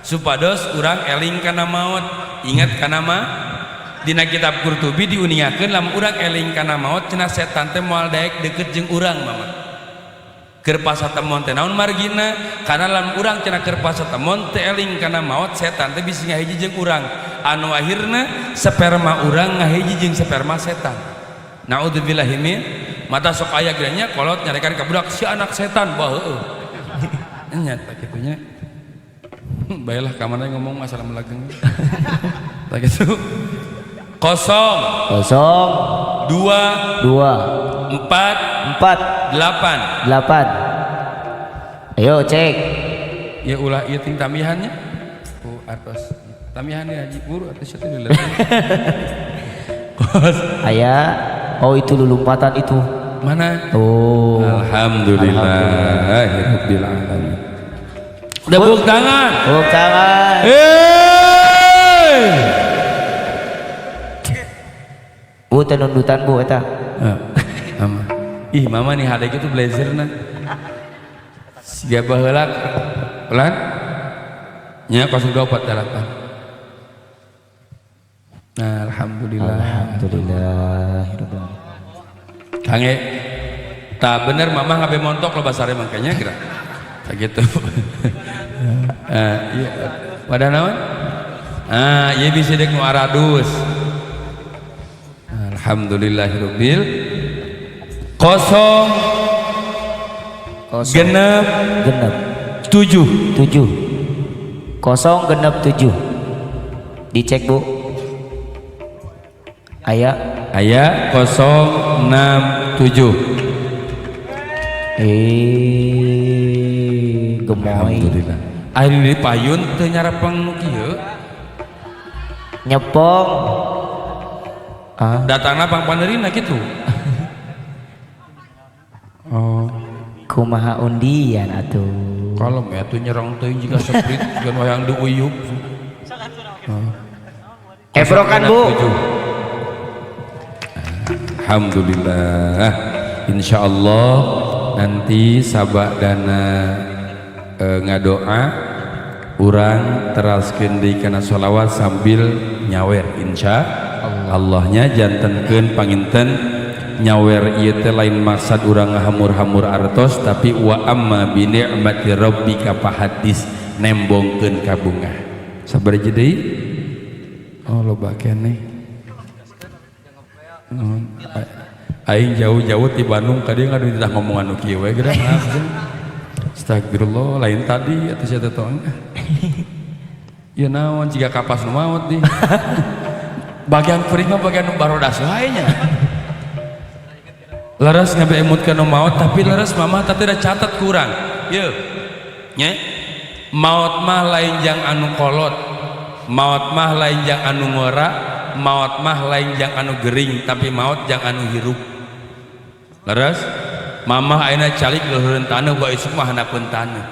Speaker 3: supados urang eling kana maot ingat kana mah dina kitab Qurtubi diuningakeun lamun urang eling kana maot cenah setan teh moal daek deket jeung urang mama keur pasatemon teh naon margina kana lamun urang cenah keur pasatemon teh eling kana maot setan teh bisi ngahiji jeung urang anu akhirna sperma urang ngahiji jeung sperma setan naudzubillahi min mata sok aya geranya kolot nyarekan ka budak si anak setan bah heueuh nya tak kitu nya baelah ka mana ngomong masalah melageng tak kitu kosong
Speaker 2: Kosong.
Speaker 3: dua
Speaker 2: Dua.
Speaker 3: empat
Speaker 2: Empat.
Speaker 3: delapan.
Speaker 2: Ayo cek.
Speaker 3: Ya ulah ieu ting tamihannya ku atos tamihan dia haji buru atos itu dulu.
Speaker 2: Aya. Oh itu lulumpatan itu.
Speaker 3: Mana?
Speaker 2: Oh.
Speaker 3: Alhamdulillahirabbil alamin. Tepuk tangan.
Speaker 2: Tepuk tangan. Bu tenundutan bu eta.
Speaker 3: Mama. Ih mama nih hadek itu blazerna. Siga baheula pelan. Nya 0248. Nah, alhamdulillah.
Speaker 2: Alhamdulillah.
Speaker 3: Kange tak bener mama ngabe montok lo basare makanya kira tak gitu. Iya pada naon iya bisa dek nu aradus. Alhamdulillahirabbil kosong genep 7
Speaker 2: kosong genep 7 dicek bu aya
Speaker 3: 067
Speaker 2: gemoy
Speaker 3: alhamdulillah air di payun teu nyarapeng nu kieu
Speaker 2: nyepong
Speaker 3: datangna pang paneurina kitu. Oh
Speaker 2: kumaha undian atuh
Speaker 3: kalau mah tuh nyerang teuing jika seprit jeung wayang diuyup
Speaker 2: ebrokan bu
Speaker 3: alhamdulillah insyaallah nanti sabadana ngadoa urang teraskeun deui kana sholawat sambil nyawer insyaallah-nya jantenkeun panginten nyawer ieu teh lain maksud urang ngahamur-hamur artos tapi wa amma bi ni'mati rabbika fahadis nembongkeun ka bunga sabaraha deui oh loba keneh aing jauh-jauh di Bandung tadi ngadu ditah ngomongan nu kieu we geura astagfirullah lain tadi atuh sia teh ieu naon jiga kapas nu maot di bagian kuring mah bagian nu barodas wae nya laras ngabe emutkeun nu maot tapi laras mama teh da catat kurang yeuh nya maot mah lain jang anu kolot maot mah lain jang anu ngora maot mah lain jang anu gering tapi maot jang anu hirup laras mamah ayeuna calik leuheureun taneuh bae isuk mah hanapeun taneuh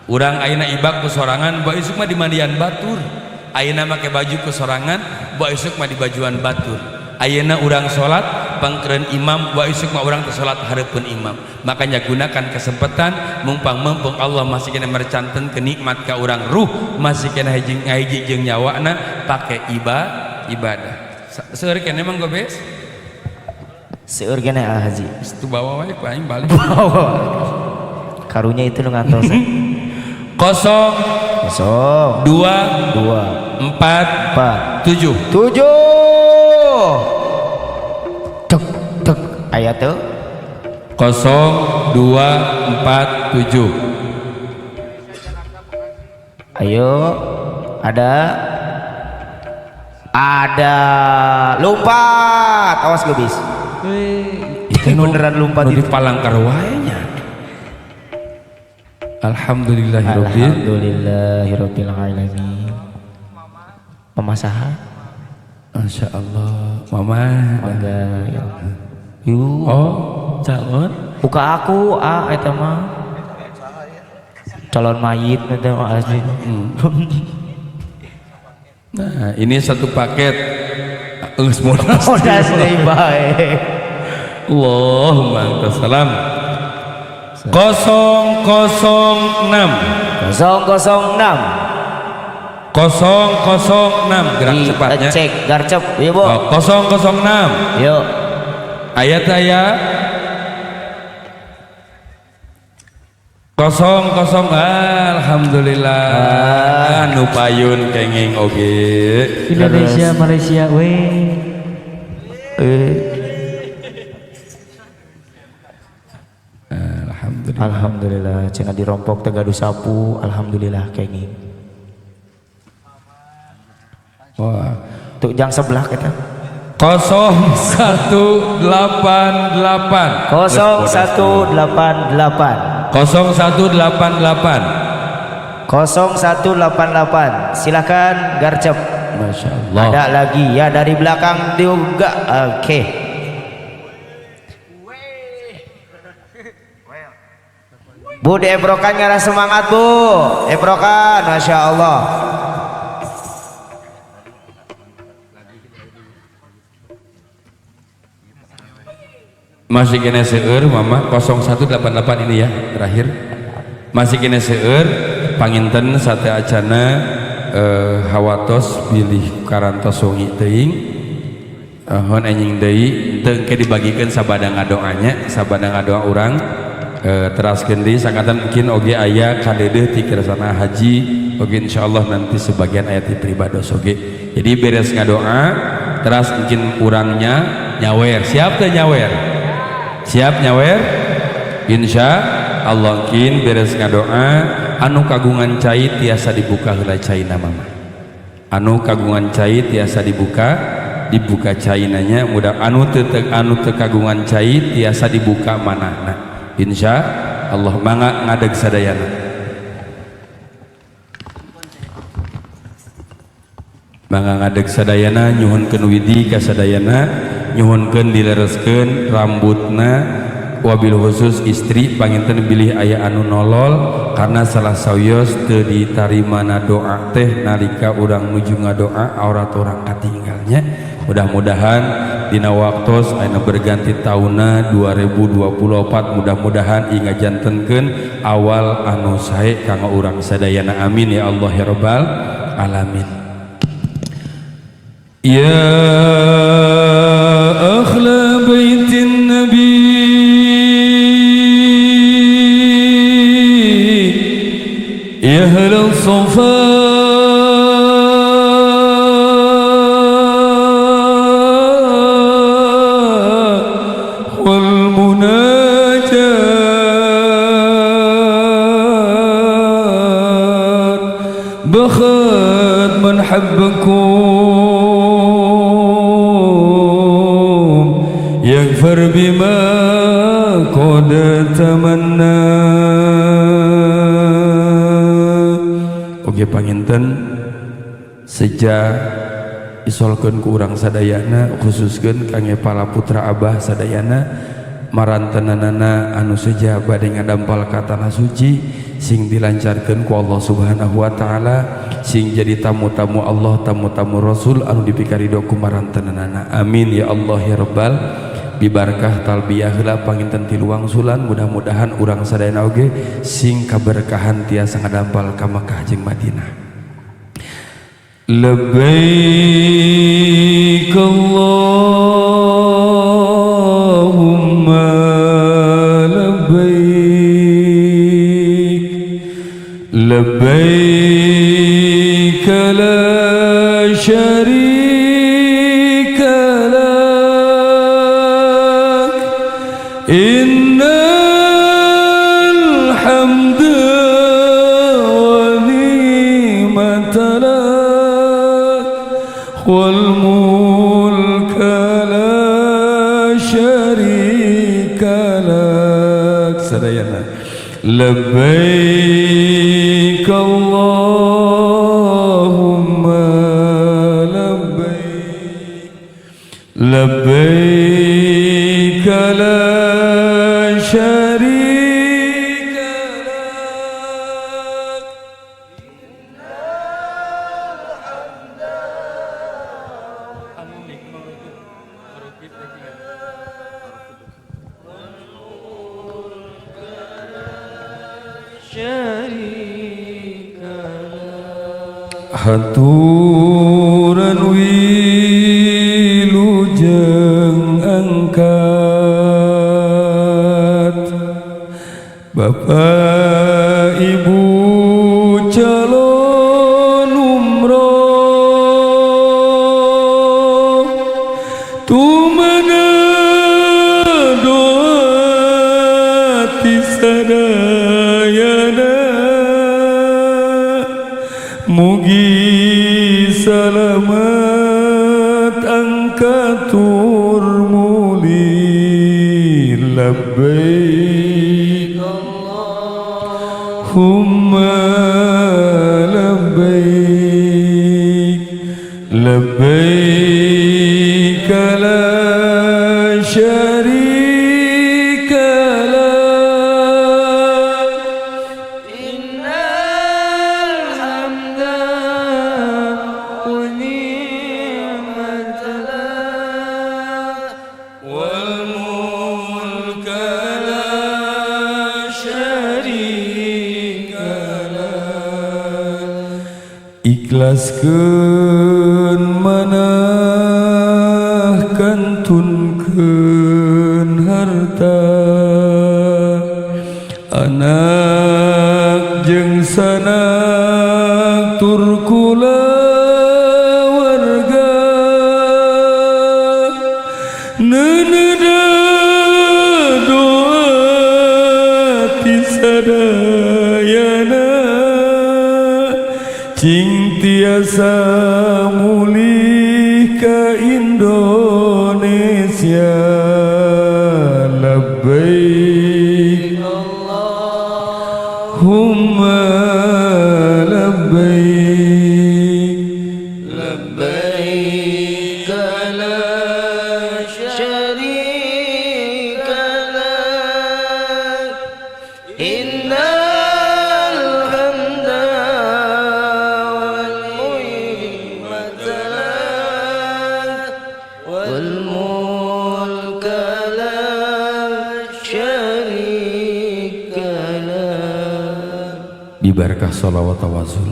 Speaker 3: urang ayeuna ibak ku sorangan bae isuk mah di mandian batur ayeuna make baju ku sorangan bae isuk mah di bajuan batur ayeuna urang salat pangkeren imam wa isuk mah urang teu salat hareupeun imam. Makanya gunakan kesempatan mumpung Allah masih kena mercanten kenikmat ka urang ruh masih kena hiji jeung nyawana pake ibadah. Seueur keneh emang gobes?
Speaker 2: Seueur keneh Al Haji.
Speaker 3: Itu bawa wae ku aing balik.
Speaker 2: Karunya itu nu ngantos.
Speaker 3: 0
Speaker 2: kosong
Speaker 3: 2
Speaker 2: 2
Speaker 3: 4 7
Speaker 2: 7 tek tek ayat tuh
Speaker 3: 0 2 4 7.
Speaker 2: Ayo ada lompat, awas gebis. Itu beneran lompat
Speaker 3: di palangkar wae nya. Alhamdulillahirabbil alamin. Mama saha? Masya Allah, mama.
Speaker 2: Mangga ya. Yuk.
Speaker 3: Oh, calon.
Speaker 2: Buka aku, eta mah. Calon mayit eta mah asli.
Speaker 3: Nah, ini satu paket. Geus modas
Speaker 2: deui bae.
Speaker 3: Allahumma salam. 006
Speaker 2: 006
Speaker 3: gerak cepatnya.
Speaker 2: Cek garcep, iya Bu.
Speaker 3: 006.
Speaker 2: Yuk.
Speaker 3: Ayat 00. Alhamdulillah. Nu payun kenging oge.
Speaker 1: Indonesia Malaysia we.
Speaker 2: Alhamdulillah cenah dirompok teh gaduh sapu, alhamdulillah kenging.
Speaker 3: Wah,
Speaker 2: tuh jang sebelah kita.
Speaker 3: 0188
Speaker 2: 0188 silakan garcep.
Speaker 3: Masya Allah.
Speaker 2: Ada lagi ya dari belakang juga. Oke. Bu diebrokan ngarah semangat Bu, ebrokan, Masya Allah.
Speaker 3: Masih kena seueur mama 0188 ini ya terakhir. Masih kena seueur panginten sate acana hawatos bilih karantos wengi teuing hon anjing deui teu engke dibagikeun sabada ngadoanya sabada ngadoa urang teraskeun deui sangatan mungkin oge aya kadeudeuh ti kersana haji oge insyaallah nanti sebagian ayat ti pribados oge. Jadi beres ngadoa teras mungkin urangnya nyawer siap teh nyawer siap nyawer insya Allah kin beres ngadoa anu kagungan cai tiasa dibuka heula caina mama anu kagungan cai tiasa dibuka cainanya mudah anu teu kagungan cai tiasa dibuka manahna insya Allah mangga ngadeg sadayana mangga ngadeg sadayana nyuhunkeun widi ka sadayana nyuhunkeun dilereskeun rambutna wabil khusus istri panginten bilih aya anu nolol karena salah sauyos teu ditarimana doa teh nalika urang nuju ngadoa aurat urang katinggalnya. Mudah-mudahan dina waktos aya berganti tahunna 2024 mudah-mudahan inga jantenkeun awal anu sae kanggo urang sadayana amin ya Allah ya rabbal alamin. Ya akhla baitin nabi يا أهل الصفاء والمناجات بخت من حبكم يغفر بما قد تمنى. Oke panginten sejak isolkeun ku urang sadayana khususkeun kangge pala putra abah sadayana marantenanana anu seja bade ngadampal ka tanah suci sing dilancarkeun ku Allah Subhanahu wa taala sing jadi tamu-tamu Allah tamu-tamu Rasul anu dipikarido ku marantenanana amin ya Allah ya rabbal bibarkah talbiyah heula panginten ti luang sulan mudah-mudahan urang sadayana oge sing kaberkahan tiasa ngadampal ka Makkah jeung Madinah. Labbaik Allahumma labbaik labbaik la syarika lak innal hamda wa ni'mata lak wal mulka la syarika lak sadayana labbaik Allahumma labbaik labbaik la syarika lak haturan wilujeng angkat Bapak Ibu calon umroh tumana doa ti sadayana mugi salamat angkatur muli labbaik Allahumma labbaik labbaik la syarika lak innal hamda wa ni'mata lak wal mulka la syarika lak ikhlaskeun manah kantunkeun harta anak jeung sanak tur kulawarga neuneuda doa ti sadayana cing tiasa mulih ka Indonesia labbaik Allahumma labbaik labbaik la syarika lak innal hamda wal ni'mata lak wal mulka la syarika lak bibarakah sholawat tawassul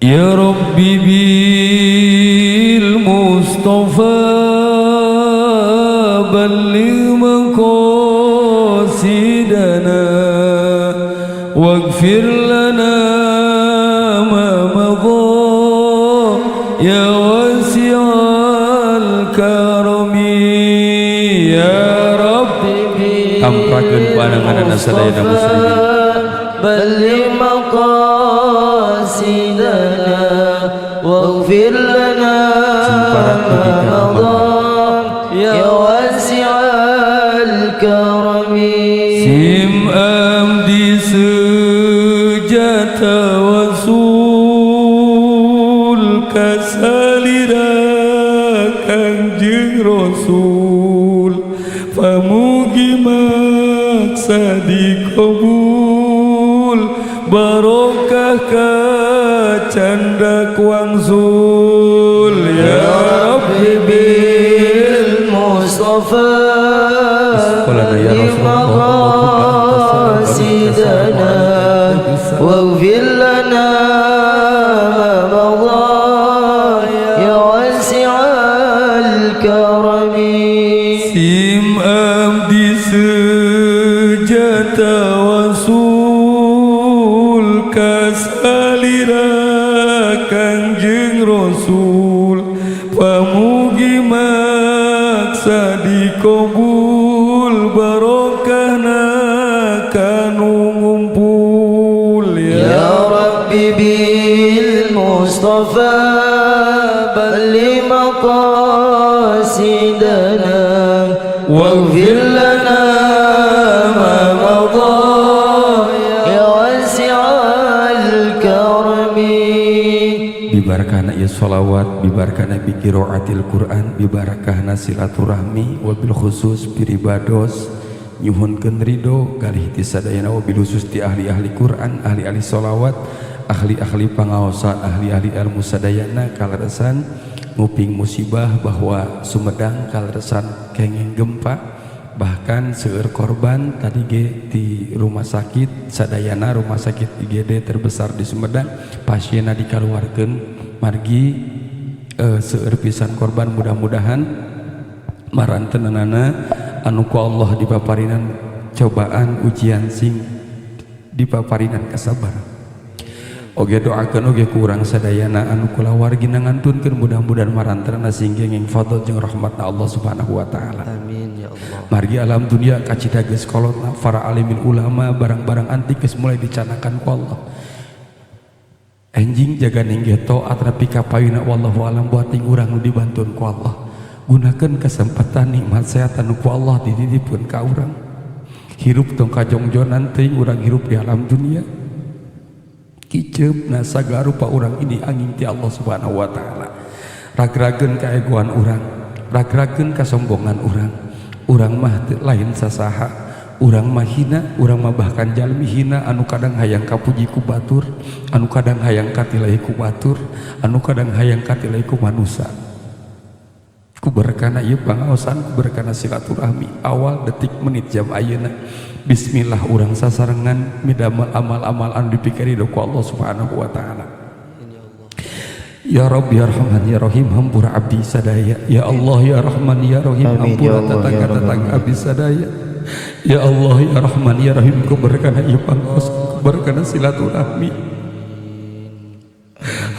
Speaker 3: ya Rabbi bil Mustafa balligh maqasidana waghfir lana ma madha ya wasi'al karami ya Rabbi amprakeun pananganana sadayana muslimin balligh maqasidana waghfir lana ma madha ya wasi'al karami sim amdi sejata wasul kasalira kanjeng Rasul pamugi maksa dikabul barokah ka canda kuangsul ya Rabbi bil Mustafa ya Rasulullah
Speaker 2: واغفر لنا ما مضى يا واسع الكرم
Speaker 3: sim abdi sejata wasul kasalira Kangjeng Rasul pamugi maksa dikabul barokahna kanu ngumpul
Speaker 2: يا ربي بالمصطفى بلغ مقاصدنا واغفر لنا ما مضى يا واسع الكرم
Speaker 3: bibarakahna ieu sholawat bibarakahna bi qiraatil Quran bibarakahna silaturahmi wabil khusus piribados nyuhunkeun ridho galih ti sadayana wabil khusus ti ahli-ahli Quran ahli-ahli sholawat ahli-ahli pangaosan ahli-ahli ilmu sadayana kaleresan nguping musibah bahwa Sumedang kaleresan kenging gempa bahkan seueur korban tadi ge di rumah sakit sadayana rumah sakit IGD terbesar di Sumedang pasienna dikaluarkeun margi seueur pisan korban mudah-mudahan maranteunana anu ku Allah dipaparinan cobaan ujian sing dipaparinan kasabaran oge doakeun oge ku urang sadayana anu kula wargina ngantunkeun mudah-mudahan maranteunana sing nging fadl jeung rahmatna Allah Subhanahu wa taala.
Speaker 2: Amin ya Allah.
Speaker 3: Margi alam dunia kacida geus kolotna para alimin ulama barang-barang antik geus mulai dicanakan ku Allah. Enjing jaga ninggih taat nepi ka payuna wallahu alam buat ting urang nu dibantuan ku Allah. Gunakeun kesempatan nikmat sehat anu ku Allah dititipkeun ka urang. Hirup tong kajongjonan teuing urang hirup di alam dunia. Kiceupna sagala rupa urang ini angin ti Allah Subhanahu wa taala. Ragrageun kaegoan urang, ragrageun kasombongan urang. Urang mah teu lain sasaha, urang mah hina, urang mah bahkan jalmi hina anu kadang hayang kapuji ku batur, anu kadang hayang katilai ku batur, anu kadang hayang katilai ku manusia. Ku berkana ieu pangaosan, ku berkana silaturahmi awal detik menit jam ayeuna. Bismillah urang sasarengan midamel amal-amal anu dipikiri ku Allah Subhanahu wa taala. Ya Rabb ya Rahman ya Rahim hampura abdi sadaya. Ya Allah ya Rahman ya Rahim hampura tetangga-tetangga abdi sadaya. Ya Allah ya Rahman ya Rahim ku berkana ieu pangaosan, ku berkana silaturahmi.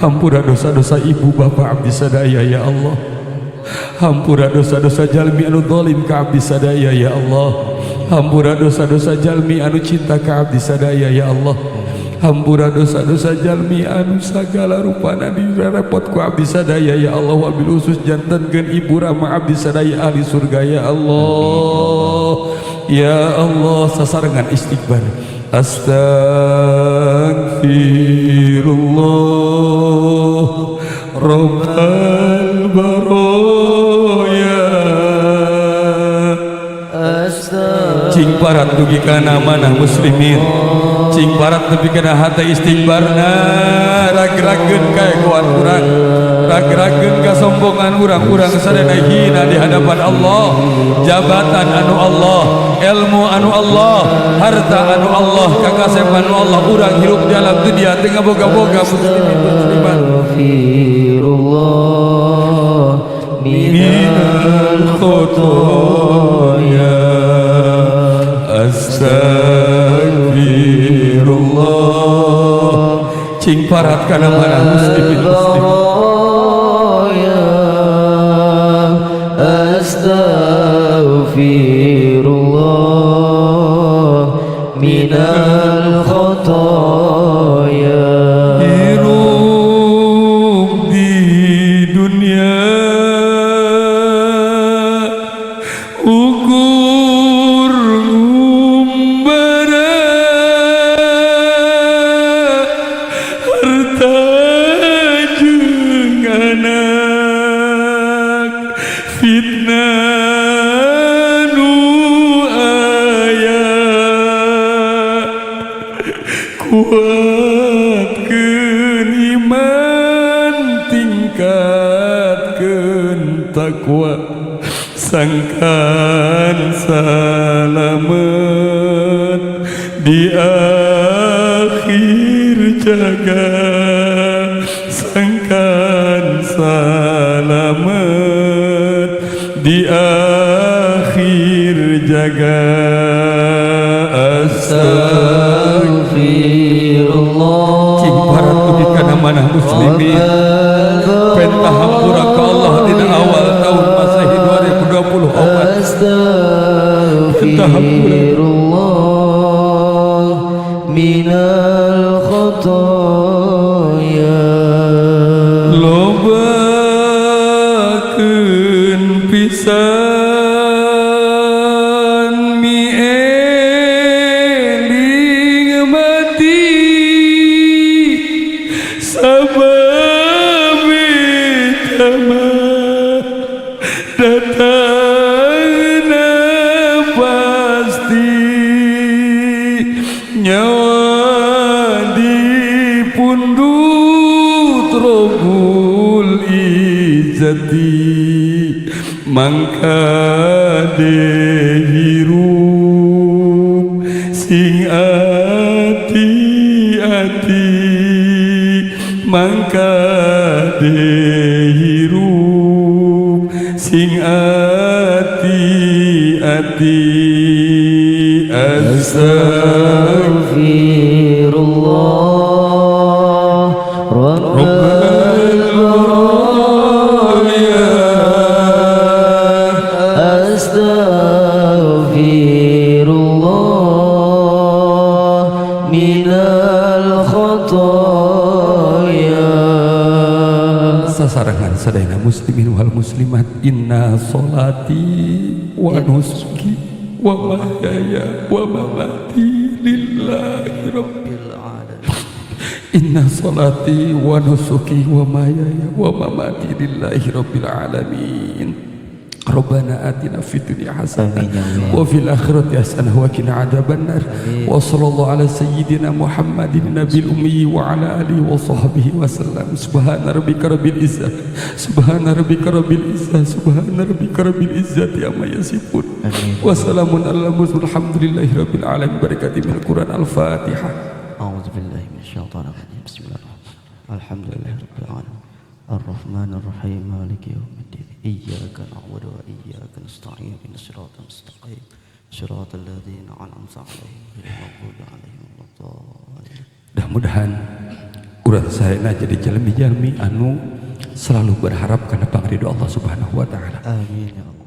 Speaker 3: Hampura dosa-dosa ibu bapa abdi sadaya ya Allah. Hampura dosa-dosa jalmi anu zalim ka abdi sadaya ya Allah. Hampura dosa-dosa jalmi anu cinta ka abdi sadaya ya Allah. Hampura dosa-dosa jalmi anu sagala rupana dirarepot ku abdi sadaya ya Allah. Wabil khusus jantenkeun ibu rama abdi sadaya ahli surga ya Allah. Ya Allah sasarengan istighfar. Astaghfirullah Rabbal baroya cing parat dugi kana manah muslimin cing parat nepi kana hate istighbarna ragrageun kaegoan urang ragrageun kasombongan urang-urang sadaya hina di hadapan Allah jabatan anu Allah ilmu anu Allah harta anu Allah kakasepan anu Allah urang hirup di alam dunia teu ngaboga-boga muslimin muslimat minal khotoya astagfirullah cing parat kana manah muslimin
Speaker 2: astagfirullah minal khotoya
Speaker 3: hirup di dunia ukur umbara harta jeung anak fitnah nu aya kuatkeun iman tingkatkeun takwa sangkan selamat di akhir jagat, sangkan selamat di akhir jagat.
Speaker 4: Astaghfirullah.
Speaker 3: Cing parat dugi kana manah muslimin pentah hampura ka Allah dina awal tahun Masehi 2024.
Speaker 4: Astaghfirullah minal khotoya.
Speaker 3: Lobakeun pisan mi eling mati sababe jamaah datangna pasti nyawa dipundut Rabbul Izzati mangka hirup sing ati-ati, mangka hirup sing ati-ati.
Speaker 4: Astaghfirullah Rabbal baraya. Astaghfirullah minal khotoya.
Speaker 3: Sasarangan sadayana muslimin wal muslimat, inna sholati wa nusuki wa mahyaya wa mamati lillahi rabbil alamin. Inna sholati wa nusuki wa mahyaya wa mamati lillahi rabbil alamin. Rabbana atina fid dunya hasanah wa fil akhirati hasanah wa qina adzabannar. Wa sallallahu ala sayyidina Muhammadin nabiyil ummi wa ala alihi wa sahbihi wa sallam. Subhana rabbika rabbil izzah, subhana rabbika rabbil izzah, subhana rabbika rabbil izzati amma yasifun. Wa salamun alal mursalin alhamdulillahi rabbil alamin. Barakati min Al-Qur'an. Al-Fatihah.
Speaker 4: A'udzu billahi minasyaitonir rajim. Bismillahirrahmanirrahim. Alhamdulillahirabbil alamin. Ar-Rahmanir Rahim. Maliki yaumiddin. Iyyaka na'budu wa iyyaka nasta'in. Ihdinas siratal mustaqim. Siratal ladzina an'amta 'alaihim ghairil maghdubi 'alaihim waladdallin.
Speaker 3: Mudah-mudahan urang saena jadi jalmi-jalmi anu selalu berharap kana pangridho Allah Subhanahu wa taala.
Speaker 4: Amin ya Allah.